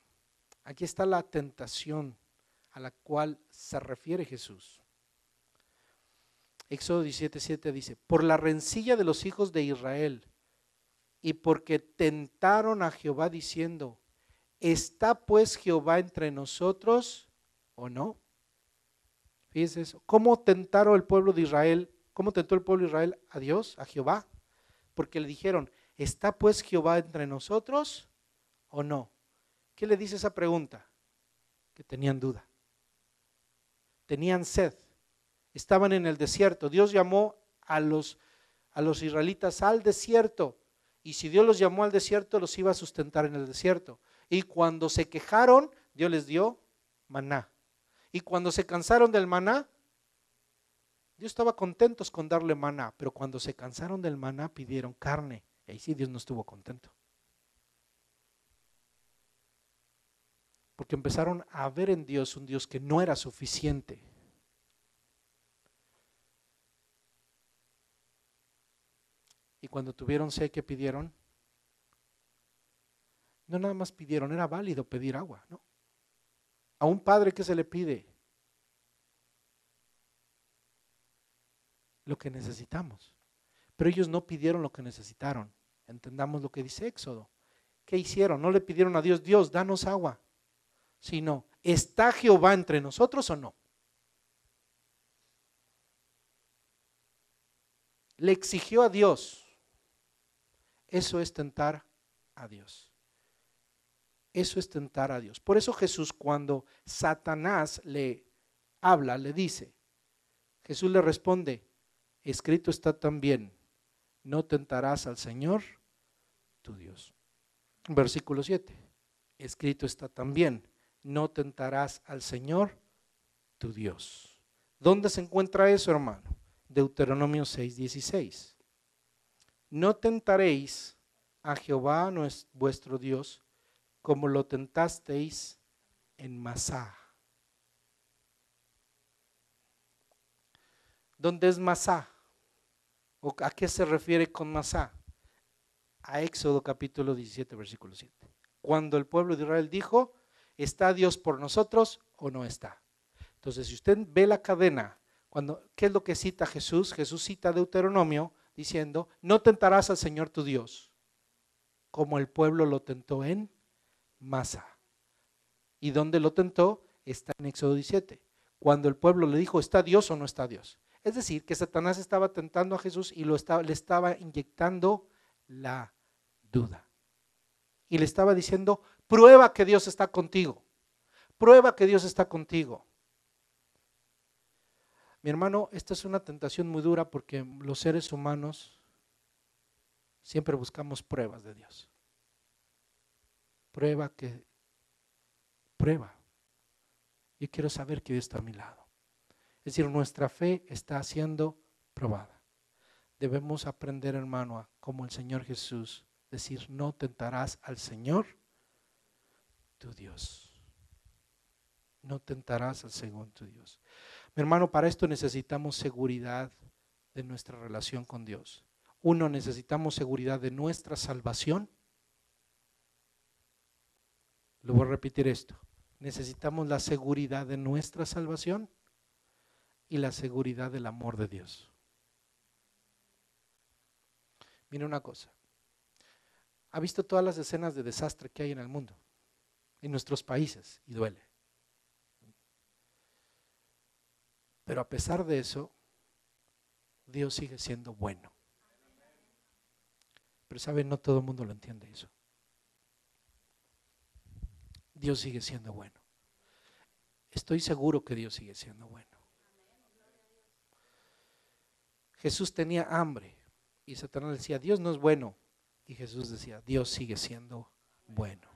Aquí está la tentación a la cual se refiere Jesús. Éxodo 17:7 dice: por la rencilla de los hijos de Israel y porque tentaron a Jehová diciendo, ¿está pues Jehová entre nosotros o no? Fíjense eso. ¿Cómo tentaron el pueblo de Israel? ¿Cómo tentó el pueblo de Israel a Dios, a Jehová? Porque le dijeron, ¿está pues Jehová entre nosotros o no? ¿Qué le dice esa pregunta? Que tenían duda. Tenían sed. Estaban en el desierto. Dios llamó a los israelitas al desierto. Y si Dios los llamó al desierto, los iba a sustentar en el desierto. Y cuando se quejaron, Dios les dio maná. Y cuando se cansaron del maná, Dios estaba contentos con darle maná. Pero cuando se cansaron del maná, pidieron carne. Y ahí sí Dios no estuvo contento. Porque empezaron a ver en Dios un Dios que no era suficiente. Y cuando tuvieron sed, ¿qué pidieron? No nada más pidieron, era válido pedir agua, ¿no? A un padre, ¿qué se le pide? Lo que necesitamos. Pero ellos no pidieron lo que necesitaron. Entendamos lo que dice Éxodo. ¿Qué hicieron? No le pidieron a Dios, Dios, danos agua. Sino, ¿está Jehová entre nosotros o no? Le exigió a Dios. Eso es tentar a Dios. Eso es tentar a Dios. Por eso Jesús, cuando Satanás le habla, le dice, Jesús le responde, escrito está también, no tentarás al Señor tu Dios. Versículo 7, escrito está también, no tentarás al Señor tu Dios. ¿Dónde se encuentra eso, hermano? Deuteronomio 6:16. No tentaréis a Jehová vuestro Dios como lo tentasteis en Masá. ¿Dónde es Masá? ¿O a qué se refiere con Masá? A Éxodo capítulo 17, versículo 7. Cuando el pueblo de Israel dijo, ¿está Dios por nosotros o no está? Entonces, si usted ve la cadena, ¿qué es lo que cita Jesús? Jesús cita Deuteronomio diciendo, no tentarás al Señor tu Dios, como el pueblo lo tentó en Masá. ¿Y dónde lo tentó? Está en Éxodo 17. Cuando el pueblo le dijo, ¿está Dios o no está Dios? Es decir, que Satanás estaba tentando a Jesús y le estaba inyectando la duda. Y le estaba diciendo, prueba que Dios está contigo. Prueba que Dios está contigo. Mi hermano, esta es una tentación muy dura porque los seres humanos siempre buscamos pruebas de Dios. Prueba. Yo quiero saber que Dios está a mi lado. Es decir, nuestra fe está siendo probada. Debemos aprender, hermano, como el Señor Jesús, decir, no tentarás al Señor tu Dios. No tentarás al Señor tu Dios. Mi hermano, para esto necesitamos seguridad de nuestra relación con Dios. Uno, necesitamos seguridad de nuestra salvación. Lo voy a repetir esto. Necesitamos la seguridad de nuestra salvación y la seguridad del amor de Dios. Mira una cosa. ¿Ha visto todas las escenas de desastre que hay en el mundo? En nuestros países, y duele. Pero a pesar de eso, Dios sigue siendo bueno. Pero saben, no todo el mundo lo entiende eso. Dios sigue siendo bueno. Estoy seguro que Dios sigue siendo bueno. Jesús tenía hambre y Satanás decía, Dios no es bueno. Y Jesús decía, Dios sigue siendo bueno.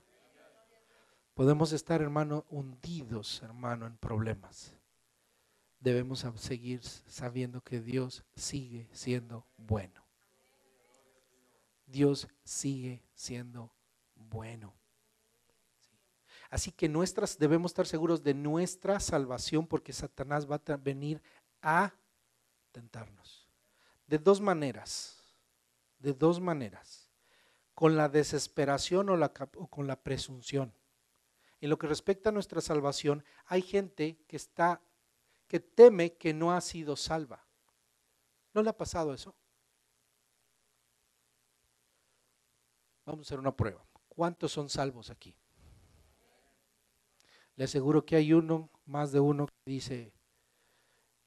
Podemos estar, hermano, hundidos, hermano, en problemas. Debemos seguir sabiendo que Dios sigue siendo bueno. Dios sigue siendo bueno. Así que debemos estar seguros de nuestra salvación, porque Satanás va a venir a tentarnos. De dos maneras, con la desesperación o con la presunción. En lo que respecta a nuestra salvación, hay gente que teme que no ha sido salva. ¿No le ha pasado eso? Vamos a hacer una prueba. ¿Cuántos son salvos aquí? Le aseguro que hay más de uno que dice,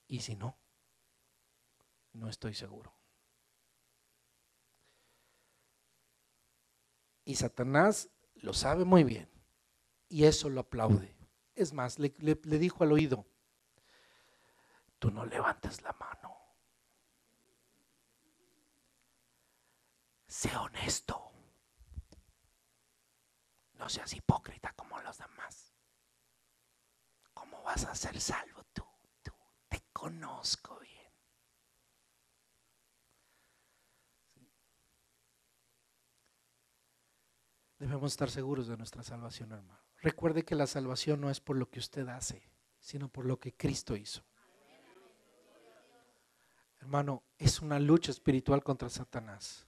¿y si no? No estoy seguro. Y Satanás lo sabe muy bien y eso lo aplaude. Es más, le dijo al oído, tú no levantes la mano. Sé honesto. No seas hipócrita como los demás. ¿Cómo vas a ser salvo tú? Tú te conozco bien. Debemos estar seguros de nuestra salvación, hermano. Recuerde que la salvación no es por lo que usted hace, sino por lo que Cristo hizo. Hermano, es una lucha espiritual contra Satanás.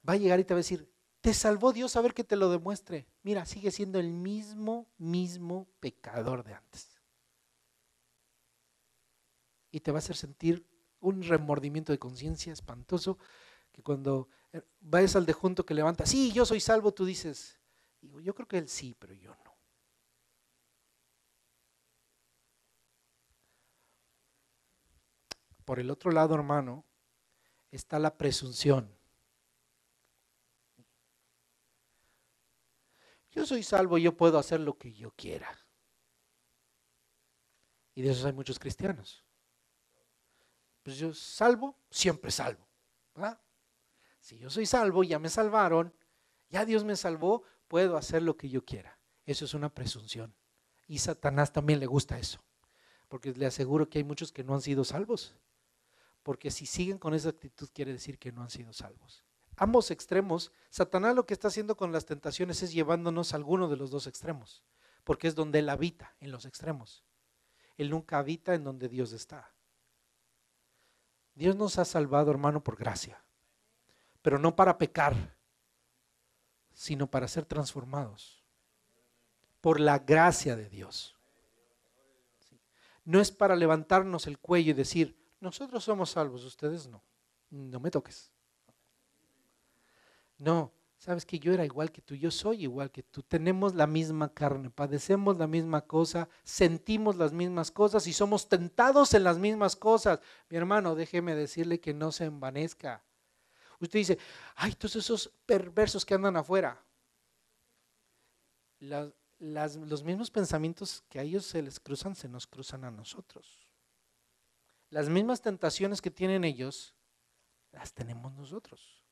Va a llegar y te va a decir, te salvó Dios, a ver que te lo demuestre. Mira, sigue siendo el mismo pecador de antes. Y te va a hacer sentir un remordimiento de conciencia espantoso, que cuando vayas al de junto que levanta, sí, yo soy salvo, tú dices, yo creo que él sí, pero yo no. Por el otro lado, hermano, está la presunción. Yo soy salvo, yo puedo hacer lo que yo quiera. Y de esos hay muchos cristianos. Pues yo salvo, siempre salvo, ¿verdad? Si yo soy salvo, ya me salvaron, ya Dios me salvó, puedo hacer lo que yo quiera. Eso es una presunción. Y Satanás también le gusta eso, porque le aseguro que hay muchos que no han sido salvos. Porque si siguen con esa actitud quiere decir que no han sido salvos. Ambos extremos, Satanás lo que está haciendo con las tentaciones es llevándonos a alguno de los dos extremos, porque es donde él habita, en los extremos. Él nunca habita en donde Dios está. Dios nos ha salvado, hermano, por gracia, pero no para pecar, sino para ser transformados por la gracia de Dios. No es para levantarnos el cuello y decir, nosotros somos salvos, ustedes no, no me toques. No, sabes que yo era igual que tú, yo soy igual que tú, tenemos la misma carne, padecemos la misma cosa, sentimos las mismas cosas y somos tentados en las mismas cosas. Mi hermano, déjeme decirle que no se envanezca. Usted dice, ay, todos esos perversos que andan afuera. Los mismos pensamientos que a ellos se les cruzan, se nos cruzan a nosotros. Las mismas tentaciones que tienen ellos, las tenemos nosotros.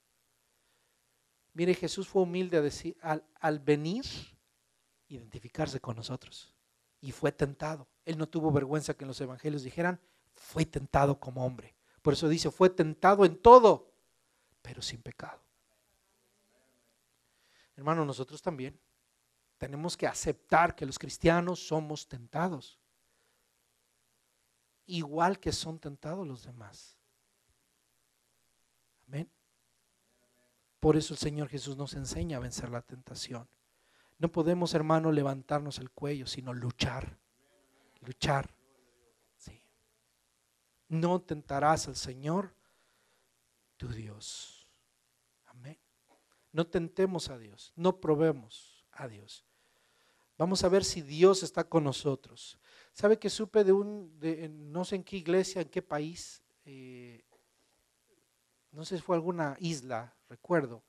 Mire, Jesús fue humilde a decir, al venir, identificarse con nosotros. Y fue tentado. Él no tuvo vergüenza que en los evangelios dijeran, fue tentado como hombre. Por eso dice, fue tentado en todo, pero sin pecado. Hermano, nosotros también tenemos que aceptar que los cristianos somos tentados, igual que son tentados los demás. Amén. Por eso el Señor Jesús nos enseña a vencer la tentación. No podemos, hermano, levantarnos el cuello, sino luchar. Luchar. Sí. No tentarás al Señor, tu Dios. Amén. No tentemos a Dios, no probemos a Dios. Vamos a ver si Dios está con nosotros. ¿Sabe que supe no sé en qué iglesia, en qué país, no sé si fue alguna isla, recuerdo,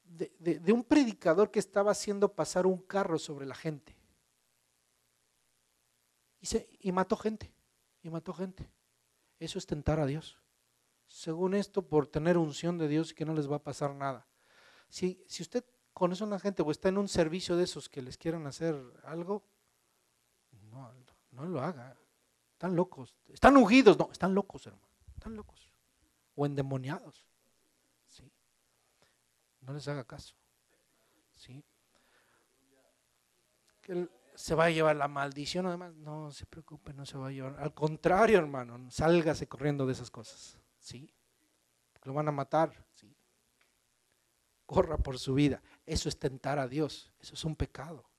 de un predicador que estaba haciendo pasar un carro sobre la gente. Y mató gente, Eso es tentar a Dios. Según esto, por tener unción de Dios y que no les va a pasar nada. Si usted conoce a una gente o está en un servicio de esos que les quieran hacer algo, no lo haga. Están locos. Están ungidos, no, están locos, hermano. Están locos. O endemoniados. ¿Sí? No les haga caso. ¿Sí? Que él se va a llevar la maldición, además, no se preocupe, no se va a llevar. Al contrario, hermano, sálgase corriendo de esas cosas. ¿Sí? Lo van a matar. ¿Sí? Corra por su vida. Eso es tentar a Dios. Eso es un pecado.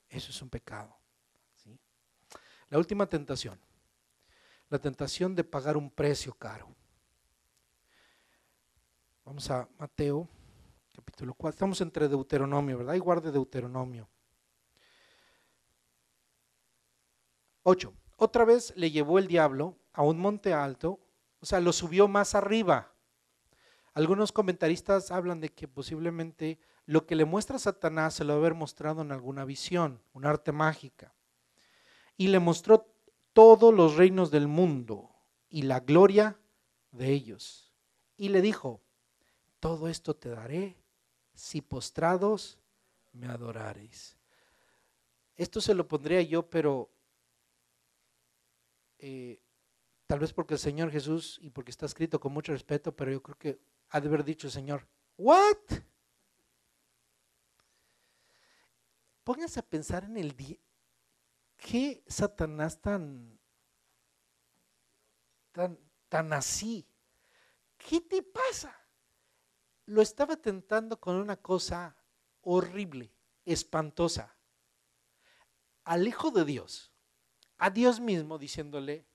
Eso es un pecado. ¿Sí? La última tentación. La tentación de pagar un precio caro. Vamos a Mateo, capítulo 4. Estamos entre Deuteronomio, ¿verdad? Y guarde Deuteronomio. 8. Otra vez le llevó el diablo a un monte alto, o sea, lo subió más arriba. Algunos comentaristas hablan de que posiblemente lo que le muestra Satanás se lo debe haber mostrado en alguna visión, un arte mágica. Y le mostró todos los reinos del mundo y la gloria de ellos. Y le dijo, todo esto te daré si postrados me adorareis. Esto se lo pondría yo, pero tal vez porque el Señor Jesús y porque está escrito con mucho respeto, pero yo creo que ha de haber dicho el Señor, ¿what? Pónganse a pensar en el día, ¿qué Satanás tan así? ¿Qué te pasa? Lo estaba tentando con una cosa horrible, espantosa, al Hijo de Dios, a Dios mismo diciéndole,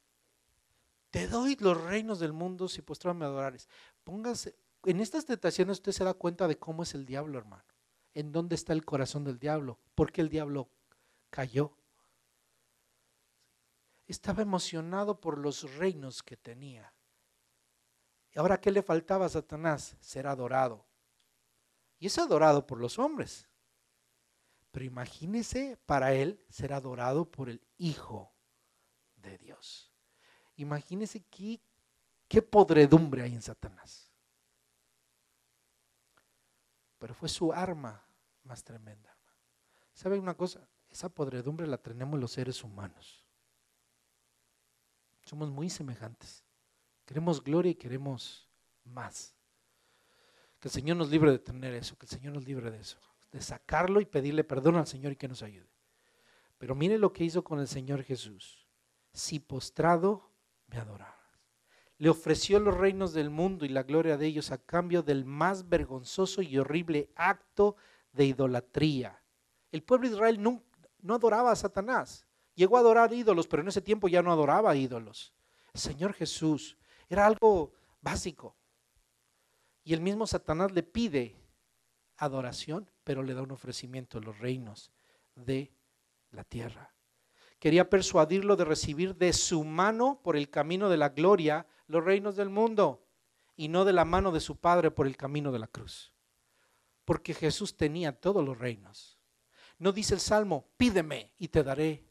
te doy los reinos del mundo si postrado me adorares. Póngase, en estas tentaciones usted se da cuenta de cómo es el diablo, hermano. En dónde está el corazón del diablo. ¿Por qué el diablo cayó? Estaba emocionado por los reinos que tenía. ¿Y ahora qué le faltaba a Satanás? Ser adorado. Y es adorado por los hombres. Pero imagínese para él ser adorado por el Hijo de Dios. Imagínese qué podredumbre hay en Satanás. Pero fue su arma más tremenda. ¿Saben una cosa? Esa podredumbre la tenemos los seres humanos. Somos muy semejantes. Queremos gloria y queremos más. Que el Señor nos libre de tener eso, que el Señor nos libre de eso, de sacarlo y pedirle perdón al Señor y que nos ayude. Pero mire lo que hizo con el Señor Jesús. Si postrado me adoraras. Le ofreció los reinos del mundo y la gloria de ellos a cambio del más vergonzoso y horrible acto de idolatría. El pueblo de Israel no adoraba a Satanás. Llegó a adorar ídolos, pero en ese tiempo ya no adoraba ídolos. El Señor Jesús era algo básico. Y el mismo Satanás le pide adoración, pero le da un ofrecimiento, los reinos de la tierra. Quería persuadirlo de recibir de su mano por el camino de la gloria los reinos del mundo y no de la mano de su Padre por el camino de la cruz. Porque Jesús tenía todos los reinos. No dice el Salmo, pídeme y te daré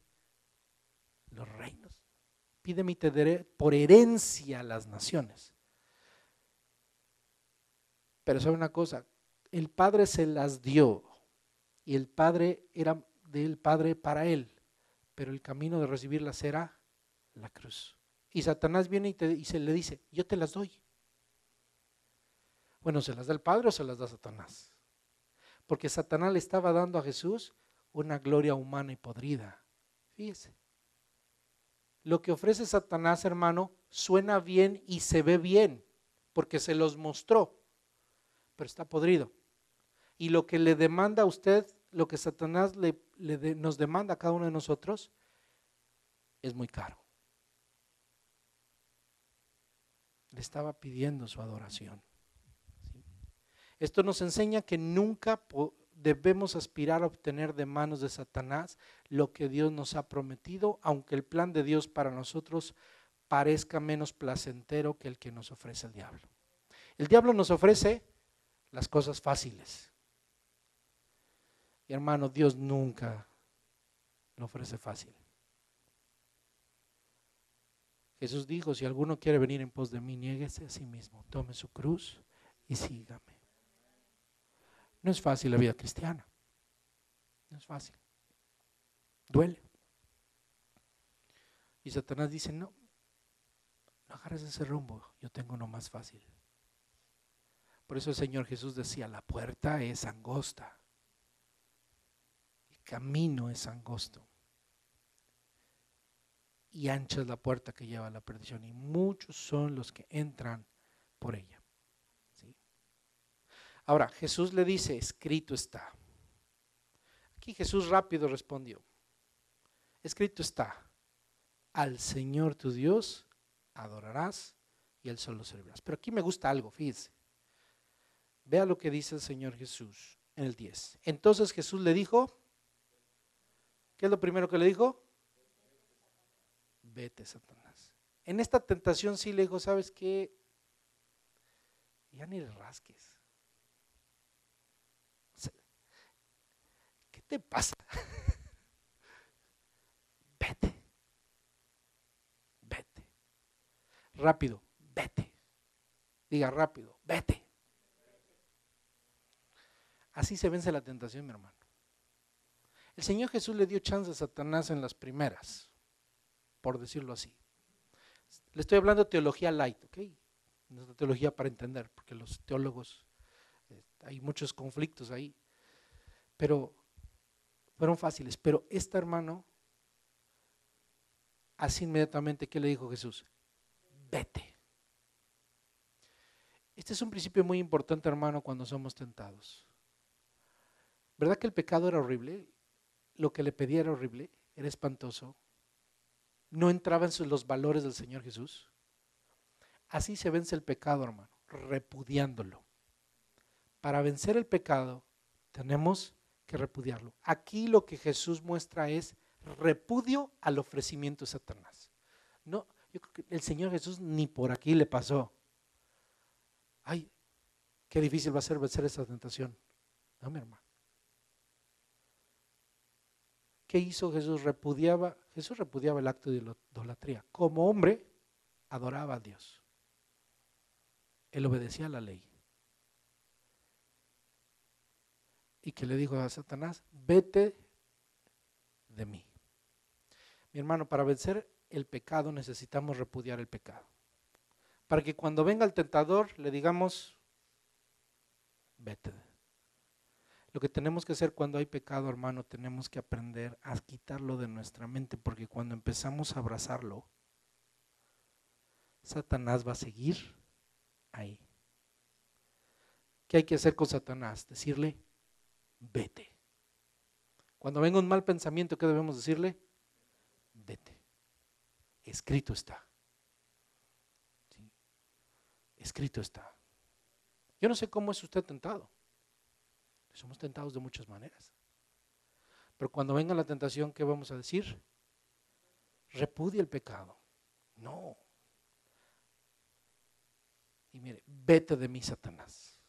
los reinos. Pídeme y te daré por herencia a las naciones. Pero sabe una cosa, el Padre se las dio y el Padre era del Padre para él, pero el camino de recibirlas era la cruz. Y Satanás viene y se le dice, yo te las doy. Bueno, ¿se las da el Padre o se las da Satanás? Porque Satanás le estaba dando a Jesús una gloria humana y podrida. Fíjese. Lo que ofrece Satanás, hermano, suena bien y se ve bien, porque se los mostró, pero está podrido. Y lo que le demanda a usted, lo que Satanás nos demanda a cada uno de nosotros, es muy caro. Le estaba pidiendo su adoración. ¿Sí? Esto nos enseña que nunca debemos aspirar a obtener de manos de Satanás lo que Dios nos ha prometido, aunque el plan de Dios para nosotros parezca menos placentero que el que nos ofrece el diablo. El diablo nos ofrece las cosas fáciles. Y hermano, Dios nunca lo ofrece fácil. Jesús dijo, si alguno quiere venir en pos de mí, niéguese a sí mismo, tome su cruz y sígame. No es fácil la vida cristiana. No es fácil. Duele. Y Satanás dice, no agarres ese rumbo, yo tengo uno más fácil. Por eso el Señor Jesús decía, la puerta es angosta, el camino es angosto y ancha es la puerta que lleva a la perdición, y muchos son los que entran por ella. ¿Sí? Ahora, Jesús le dice, escrito está. Aquí Jesús rápido respondió, escrito está, al Señor tu Dios adorarás y Él solo servirás. Pero aquí me gusta algo, fíjese. Vea lo que dice el Señor Jesús en el 10. Entonces Jesús le dijo, ¿qué es lo primero que le dijo? Vete, Satanás. En esta tentación sí le dijo, ¿sabes qué? Ya ni le rasques. O sea, ¿qué te pasa? Vete. Vete. Rápido, vete. Diga rápido, vete. Así se vence la tentación, mi hermano. El Señor Jesús le dio chance a Satanás en las primeras, por decirlo así. Le estoy hablando de teología light, ¿ok? No es teología para entender, porque los teólogos, hay muchos conflictos ahí, pero fueron fáciles. Pero este hermano, así inmediatamente, ¿qué le dijo Jesús? Vete. Este es un principio muy importante, hermano, cuando somos tentados. ¿Verdad que el pecado era horrible? Lo que le pedía era horrible, era espantoso. No entraba en los valores del Señor Jesús. Así se vence el pecado, hermano, repudiándolo. Para vencer el pecado tenemos que repudiarlo. Aquí lo que Jesús muestra es repudio al ofrecimiento de Satanás. No, yo creo que el Señor Jesús ni por aquí le pasó. Ay, qué difícil va a ser vencer esa tentación. No, mi hermano. ¿Qué hizo Jesús? Jesús repudiaba el acto de idolatría. Como hombre, adoraba a Dios. Él obedecía a la ley. Y que le dijo a Satanás, vete de mí. Mi hermano, para vencer el pecado necesitamos repudiar el pecado. Para que cuando venga el tentador le digamos, vete. Lo que tenemos que hacer cuando hay pecado, hermano, tenemos que aprender a quitarlo de nuestra mente, porque cuando empezamos a abrazarlo, Satanás va a seguir ahí. ¿Qué hay que hacer con Satanás? Decirle, vete. Cuando venga un mal pensamiento, ¿qué debemos decirle? Vete. Escrito está. ¿Sí? Escrito está. Yo no sé cómo es usted tentado. Somos tentados de muchas maneras. Pero cuando venga la tentación, ¿qué vamos a decir? Repudia el pecado. No. Y mire, vete de mí, Satanás.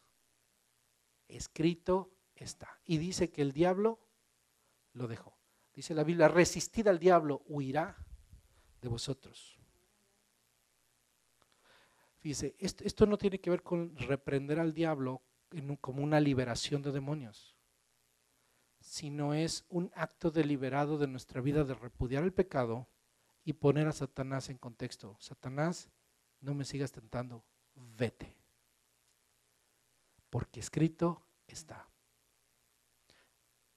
Escrito está. Y dice que el diablo lo dejó. Dice la Biblia, resistid al diablo, huirá de vosotros. Fíjese, esto no tiene que ver con reprender al diablo como una liberación de demonios, sino es un acto deliberado de nuestra vida de repudiar el pecado y poner a Satanás en contexto. Satanás, no me sigas tentando, vete, porque escrito está.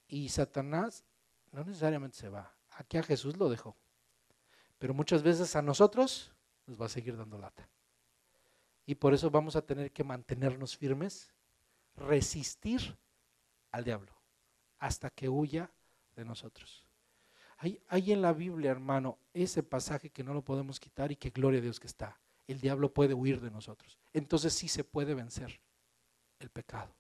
Y Satanás no necesariamente se va. Aquí a Jesús lo dejó, pero muchas veces a nosotros nos va a seguir dando lata. Y por eso vamos a tener que mantenernos firmes, resistir al diablo hasta que huya de nosotros. Hay en la Biblia, hermano, ese pasaje que no lo podemos quitar y que gloria a Dios que está. El diablo puede huir de nosotros. Entonces sí se puede vencer el pecado,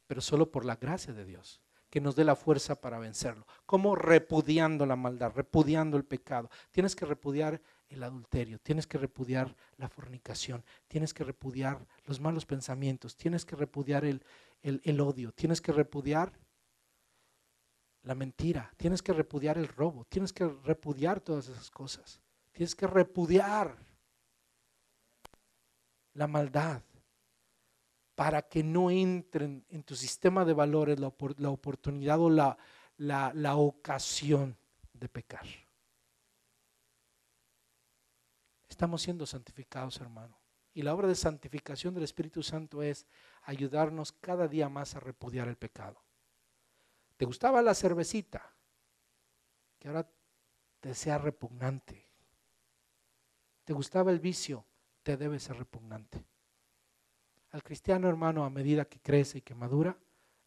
pero solo por la gracia de Dios, que nos dé la fuerza para vencerlo. ¿Cómo? Repudiando la maldad, repudiando el pecado. Tienes que repudiar el adulterio, tienes que repudiar la fornicación, tienes que repudiar los malos pensamientos, tienes que repudiar el odio, tienes que repudiar la mentira, tienes que repudiar el robo, tienes que repudiar todas esas cosas, tienes que repudiar la maldad para que no entren en tu sistema de valores la oportunidad o la ocasión de pecar. Estamos siendo santificados, hermano. Y la obra de santificación del Espíritu Santo es ayudarnos cada día más a repudiar el pecado. ¿Te gustaba la cervecita? Que ahora te sea repugnante. ¿Te gustaba el vicio? Te debe ser repugnante. Al cristiano, hermano, a medida que crece y que madura,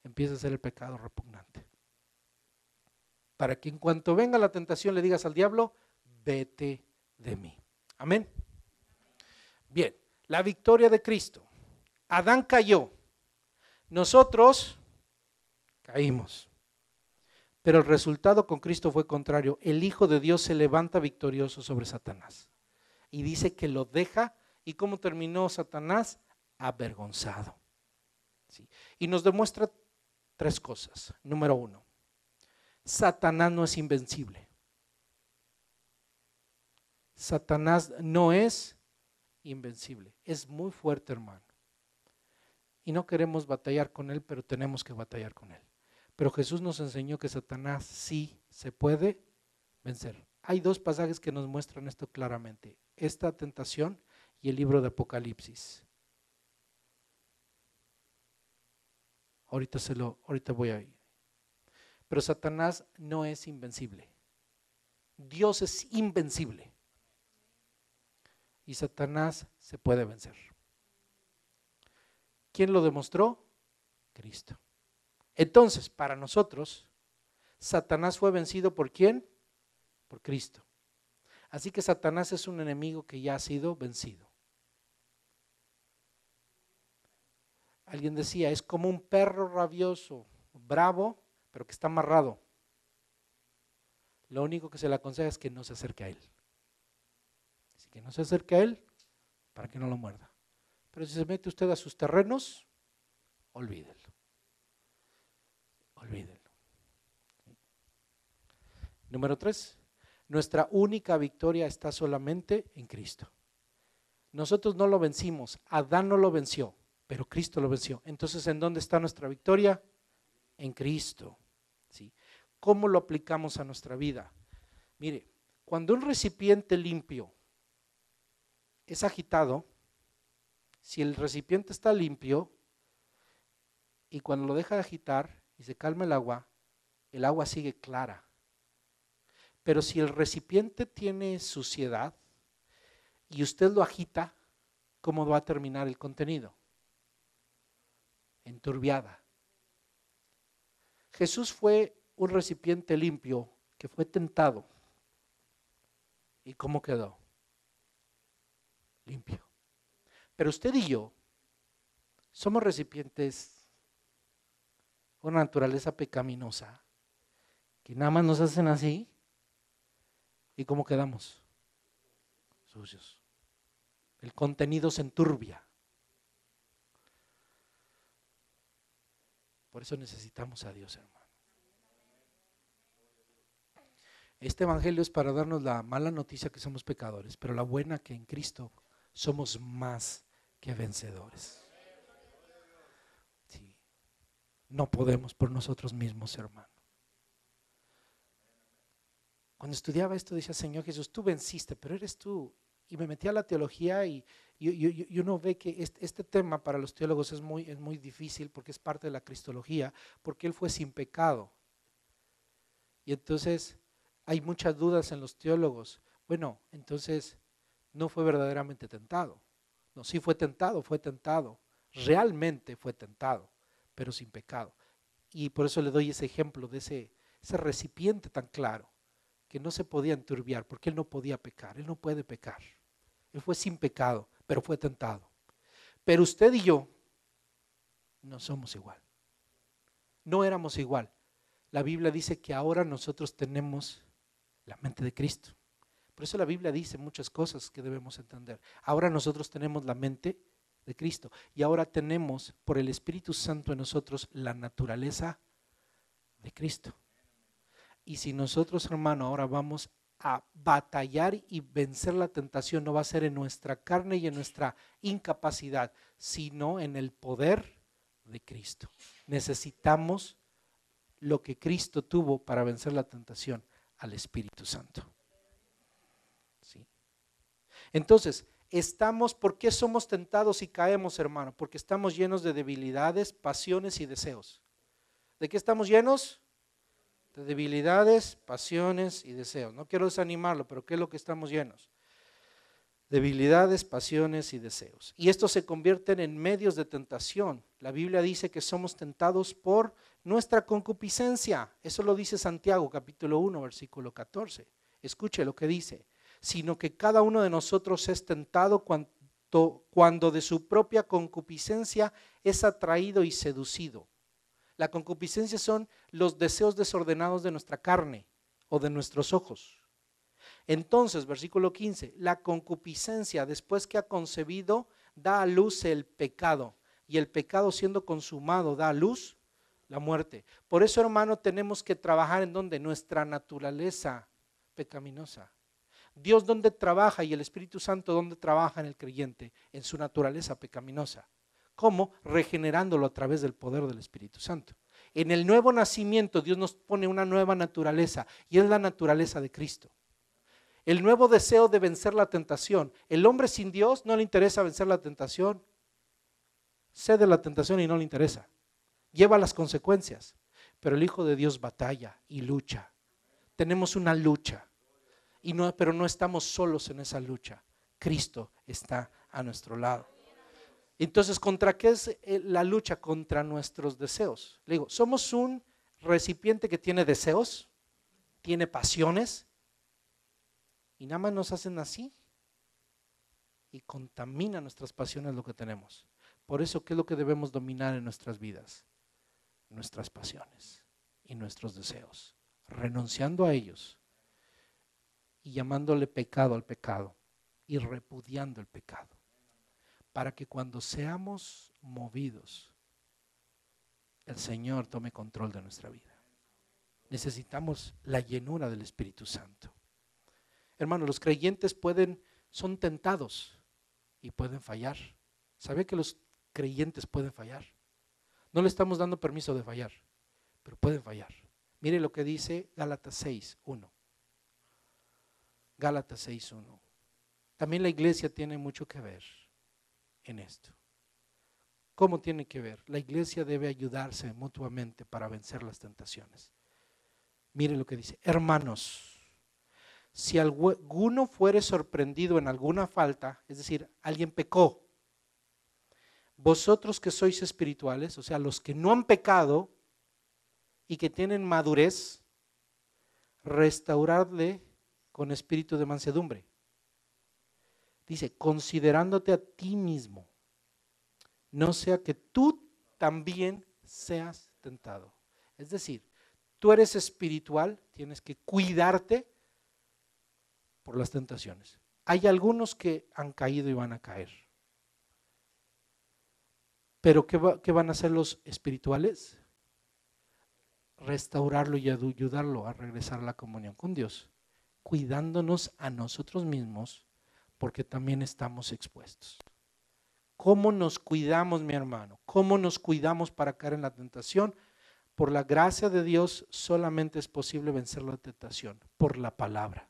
empieza a ser el pecado repugnante. Para que en cuanto venga la tentación le digas al diablo, vete de mí. Amén. Bien, la victoria de Cristo. Adán cayó. Nosotros caímos. Pero el resultado con Cristo fue contrario. El Hijo de Dios se levanta victorioso sobre Satanás. Y dice que lo deja. ¿Y cómo terminó Satanás? Avergonzado. ¿Sí? Y nos demuestra tres cosas. Número uno, Satanás no es invencible. Satanás no es invencible. Es muy fuerte, hermano. Y no queremos batallar con él, pero tenemos que batallar con él. Pero Jesús nos enseñó que Satanás sí se puede vencer. Hay dos pasajes que nos muestran esto claramente. Esta tentación y el libro de Apocalipsis. Ahorita voy a ir. Pero Satanás no es invencible. Dios es invencible. Y Satanás se puede vencer. ¿Quién lo demostró? Cristo. Entonces, para nosotros, Satanás fue vencido ¿por quién? Por Cristo. Así que Satanás es un enemigo que ya ha sido vencido. Alguien decía, es como un perro rabioso, bravo, pero que está amarrado. Lo único que se le aconseja es que no se acerque a él. Así que no se acerque a él para que no lo muerda. Pero si se mete usted a sus terrenos, olvídelo. Olvídelo. Número 3, nuestra única victoria está solamente en Cristo. Nosotros no lo vencimos, Adán no lo venció, pero Cristo lo venció. Entonces, ¿en dónde está nuestra victoria? En Cristo. ¿Sí? ¿Cómo lo aplicamos a nuestra vida? Mire, cuando un recipiente limpio es agitado, si el recipiente está limpio y cuando lo deja de agitar y se calma el agua sigue clara. Pero si el recipiente tiene suciedad y usted lo agita, ¿cómo va a terminar el contenido? Enturbiada. Jesús fue un recipiente limpio que fue tentado. ¿Y cómo quedó? Limpio. Pero usted y yo somos recipientes con una naturaleza pecaminosa que nada más nos hacen así. ¿Y cómo quedamos? Sucios. El contenido se enturbia. Por eso necesitamos a Dios, hermano. Este evangelio es para darnos la mala noticia que somos pecadores, pero la buena que en Cristo somos más que vencedores. Sí. No podemos por nosotros mismos, hermano. Cuando estudiaba esto decía, Señor Jesús, tú venciste, pero eres tú. Y me metí a la teología y uno ve que este tema para los teólogos es muy difícil porque es parte de la cristología, porque Él fue sin pecado. Y entonces hay muchas dudas en los teólogos. Bueno, entonces no fue verdaderamente tentado. No, sí fue tentado, realmente fue tentado, pero sin pecado. Y por eso le doy ese ejemplo de ese recipiente tan claro, que no se podía enturbiar, porque él no podía pecar, él no puede pecar. Él fue sin pecado, pero fue tentado. Pero usted y yo no somos igual. No éramos igual. La Biblia dice que ahora nosotros tenemos la mente de Cristo. Por eso la Biblia dice muchas cosas que debemos entender. Ahora nosotros tenemos la mente de Cristo y ahora tenemos por el Espíritu Santo en nosotros la naturaleza de Cristo. Y si nosotros, hermano, ahora vamos a batallar y vencer la tentación, no va a ser en nuestra carne y en nuestra incapacidad, sino en el poder de Cristo. Necesitamos lo que Cristo tuvo para vencer la tentación, al Espíritu Santo. ¿Sí? Entonces, ¿Por qué somos tentados y caemos, hermano? Porque estamos llenos de debilidades, pasiones y deseos. ¿De qué estamos llenos? De debilidades, pasiones y deseos. No quiero desanimarlo, pero ¿qué es lo que estamos llenos? Debilidades, pasiones y deseos. Y estos se convierten en medios de tentación. La Biblia dice que somos tentados por nuestra concupiscencia. Eso lo dice Santiago, capítulo 1, versículo 14. Escuche lo que dice. Sino que cada uno de nosotros es tentado cuando de su propia concupiscencia es atraído y seducido. La concupiscencia son los deseos desordenados de nuestra carne o de nuestros ojos. Entonces, versículo 15, la concupiscencia después que ha concebido da a luz el pecado, y el pecado siendo consumado da a luz la muerte. Por eso, hermano, tenemos que trabajar en donde nuestra naturaleza pecaminosa. Dios donde trabaja y el Espíritu Santo donde trabaja en el creyente, en su naturaleza pecaminosa. ¿Cómo? Regenerándolo a través del poder del Espíritu Santo. En el nuevo nacimiento Dios nos pone una nueva naturaleza y es la naturaleza de Cristo. El nuevo deseo de vencer la tentación. El hombre sin Dios no le interesa vencer la tentación. Cede la tentación y no le interesa. Lleva las consecuencias. Pero el Hijo de Dios batalla y lucha. Tenemos una lucha. Pero no estamos solos en esa lucha. Cristo está a nuestro lado. Entonces, ¿contra qué es la lucha? Contra nuestros deseos. Le digo, somos un recipiente que tiene deseos, tiene pasiones, y nada más nos hacen así y contamina nuestras pasiones lo que tenemos. Por eso, ¿qué es lo que debemos dominar en nuestras vidas? Nuestras pasiones y nuestros deseos, renunciando a ellos y llamándole pecado al pecado y repudiando el pecado, para que cuando seamos movidos, el Señor tome control de nuestra vida. Necesitamos la llenura del Espíritu Santo. Hermanos, los creyentes son tentados y pueden fallar. ¿Sabe que los creyentes pueden fallar? No le estamos dando permiso de fallar, pero pueden fallar. Mire lo que dice Gálatas 6:1. Gálatas 6:1. También la iglesia tiene mucho que ver en esto. ¿Cómo tiene que ver? La iglesia debe ayudarse mutuamente para vencer las tentaciones. Mire lo que dice: hermanos, si alguno fuere sorprendido en alguna falta, es decir, alguien pecó, vosotros que sois espirituales, o sea, los que no han pecado y que tienen madurez, restauradle con espíritu de mansedumbre. Dice, considerándote a ti mismo, no sea que tú también seas tentado. Es decir, tú eres espiritual, tienes que cuidarte por las tentaciones. Hay algunos que han caído y van a caer. Pero ¿qué van a hacer los espirituales? Restaurarlo y ayudarlo a regresar a la comunión con Dios, cuidándonos a nosotros mismos, porque también estamos expuestos. ¿Cómo nos cuidamos, mi hermano? ¿Cómo nos cuidamos para caer en la tentación? Por la gracia de Dios solamente es posible vencer la tentación, por la palabra.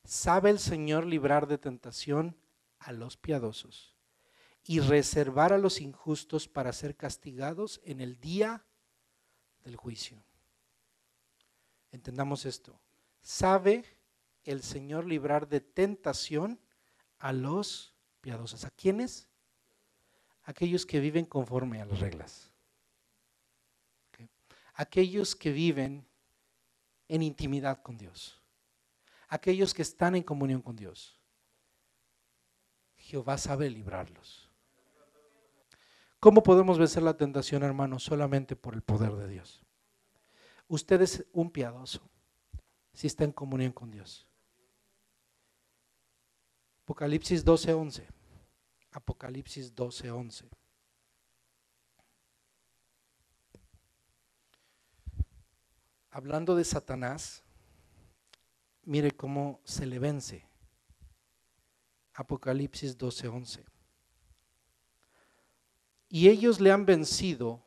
¿Sabe el Señor librar de tentación a los piadosos y reservar a los injustos para ser castigados en el día del juicio? Entendamos esto. ¿Sabe el Señor librar de tentación a los piadosos? ¿A quiénes? Aquellos que viven conforme a las reglas. ¿Okay? Aquellos que viven en intimidad con Dios. Aquellos que están en comunión con Dios. Jehová sabe librarlos. ¿Cómo podemos vencer la tentación, hermano? Solamente por el poder de Dios. Usted es un piadoso si está en comunión con Dios. Apocalipsis 12:11. Apocalipsis 12:11. Hablando de Satanás, mire cómo se le vence. Apocalipsis 12:11. Y ellos le han vencido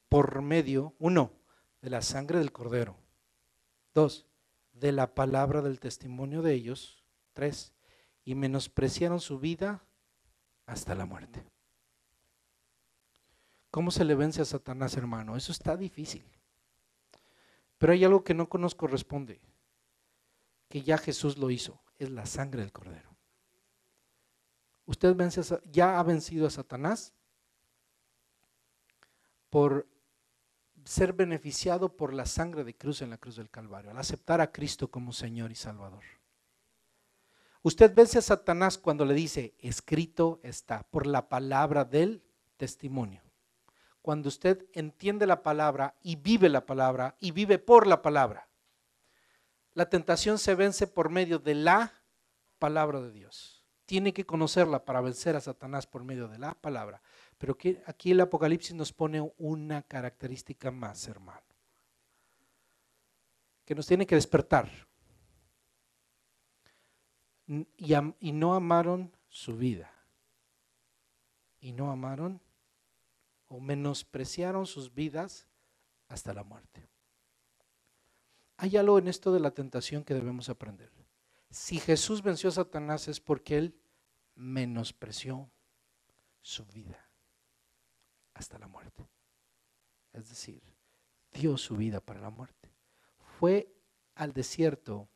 por medio, 1, de la sangre del Cordero. 2, de la palabra del testimonio de ellos. 3, y menospreciaron su vida hasta la muerte. ¿Cómo se le vence a Satanás, hermano? Eso está difícil. Pero hay algo que no nos corresponde, que ya Jesús lo hizo, es la sangre del Cordero. Usted ya ha vencido a Satanás por ser beneficiado por la sangre de cruz en la cruz del Calvario, al aceptar a Cristo como Señor y Salvador. Usted vence a Satanás cuando le dice, escrito está, por la palabra del testimonio. Cuando usted entiende la palabra y vive por la palabra. La tentación se vence por medio de la palabra de Dios. Tiene que conocerla para vencer a Satanás por medio de la palabra. Pero aquí el Apocalipsis nos pone una característica más, hermano, que nos tiene que despertar. Y no amaron su vida. Y no amaron o menospreciaron sus vidas hasta la muerte. Hay algo en esto de la tentación que debemos aprender. Si Jesús venció a Satanás es porque Él menospreció su vida hasta la muerte. Es decir, dio su vida para la muerte. Fue al desierto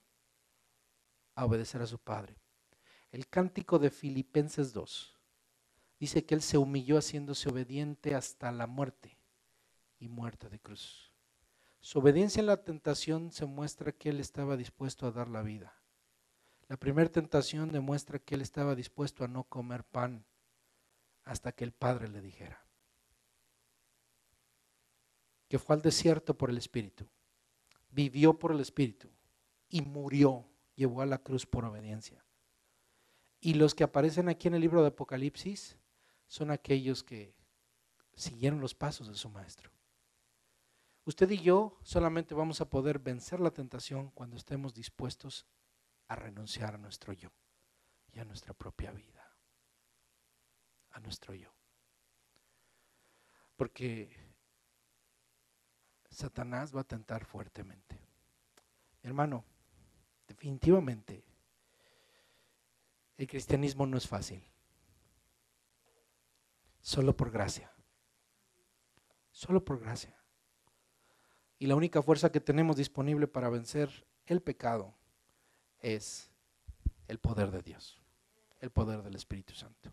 a obedecer a su Padre. El cántico de Filipenses 2 dice que Él se humilló haciéndose obediente hasta la muerte y muerte de cruz. Su obediencia en la tentación se muestra que Él estaba dispuesto a dar la vida. La primera tentación demuestra que Él estaba dispuesto a no comer pan hasta que el Padre le dijera. Que fue al desierto por el Espíritu, vivió por el Espíritu y murió, llevó a la cruz por obediencia. Y los que aparecen aquí en el libro de Apocalipsis son aquellos que siguieron los pasos de su maestro. Usted y yo solamente vamos a poder vencer la tentación cuando estemos dispuestos a renunciar a nuestro yo y a nuestra propia vida, a nuestro yo. Porque Satanás va a tentar fuertemente. Hermano, definitivamente el cristianismo no es fácil. Solo por gracia. Solo por gracia. Y la única fuerza que tenemos disponible para vencer el pecado es el poder de Dios, el poder del Espíritu Santo.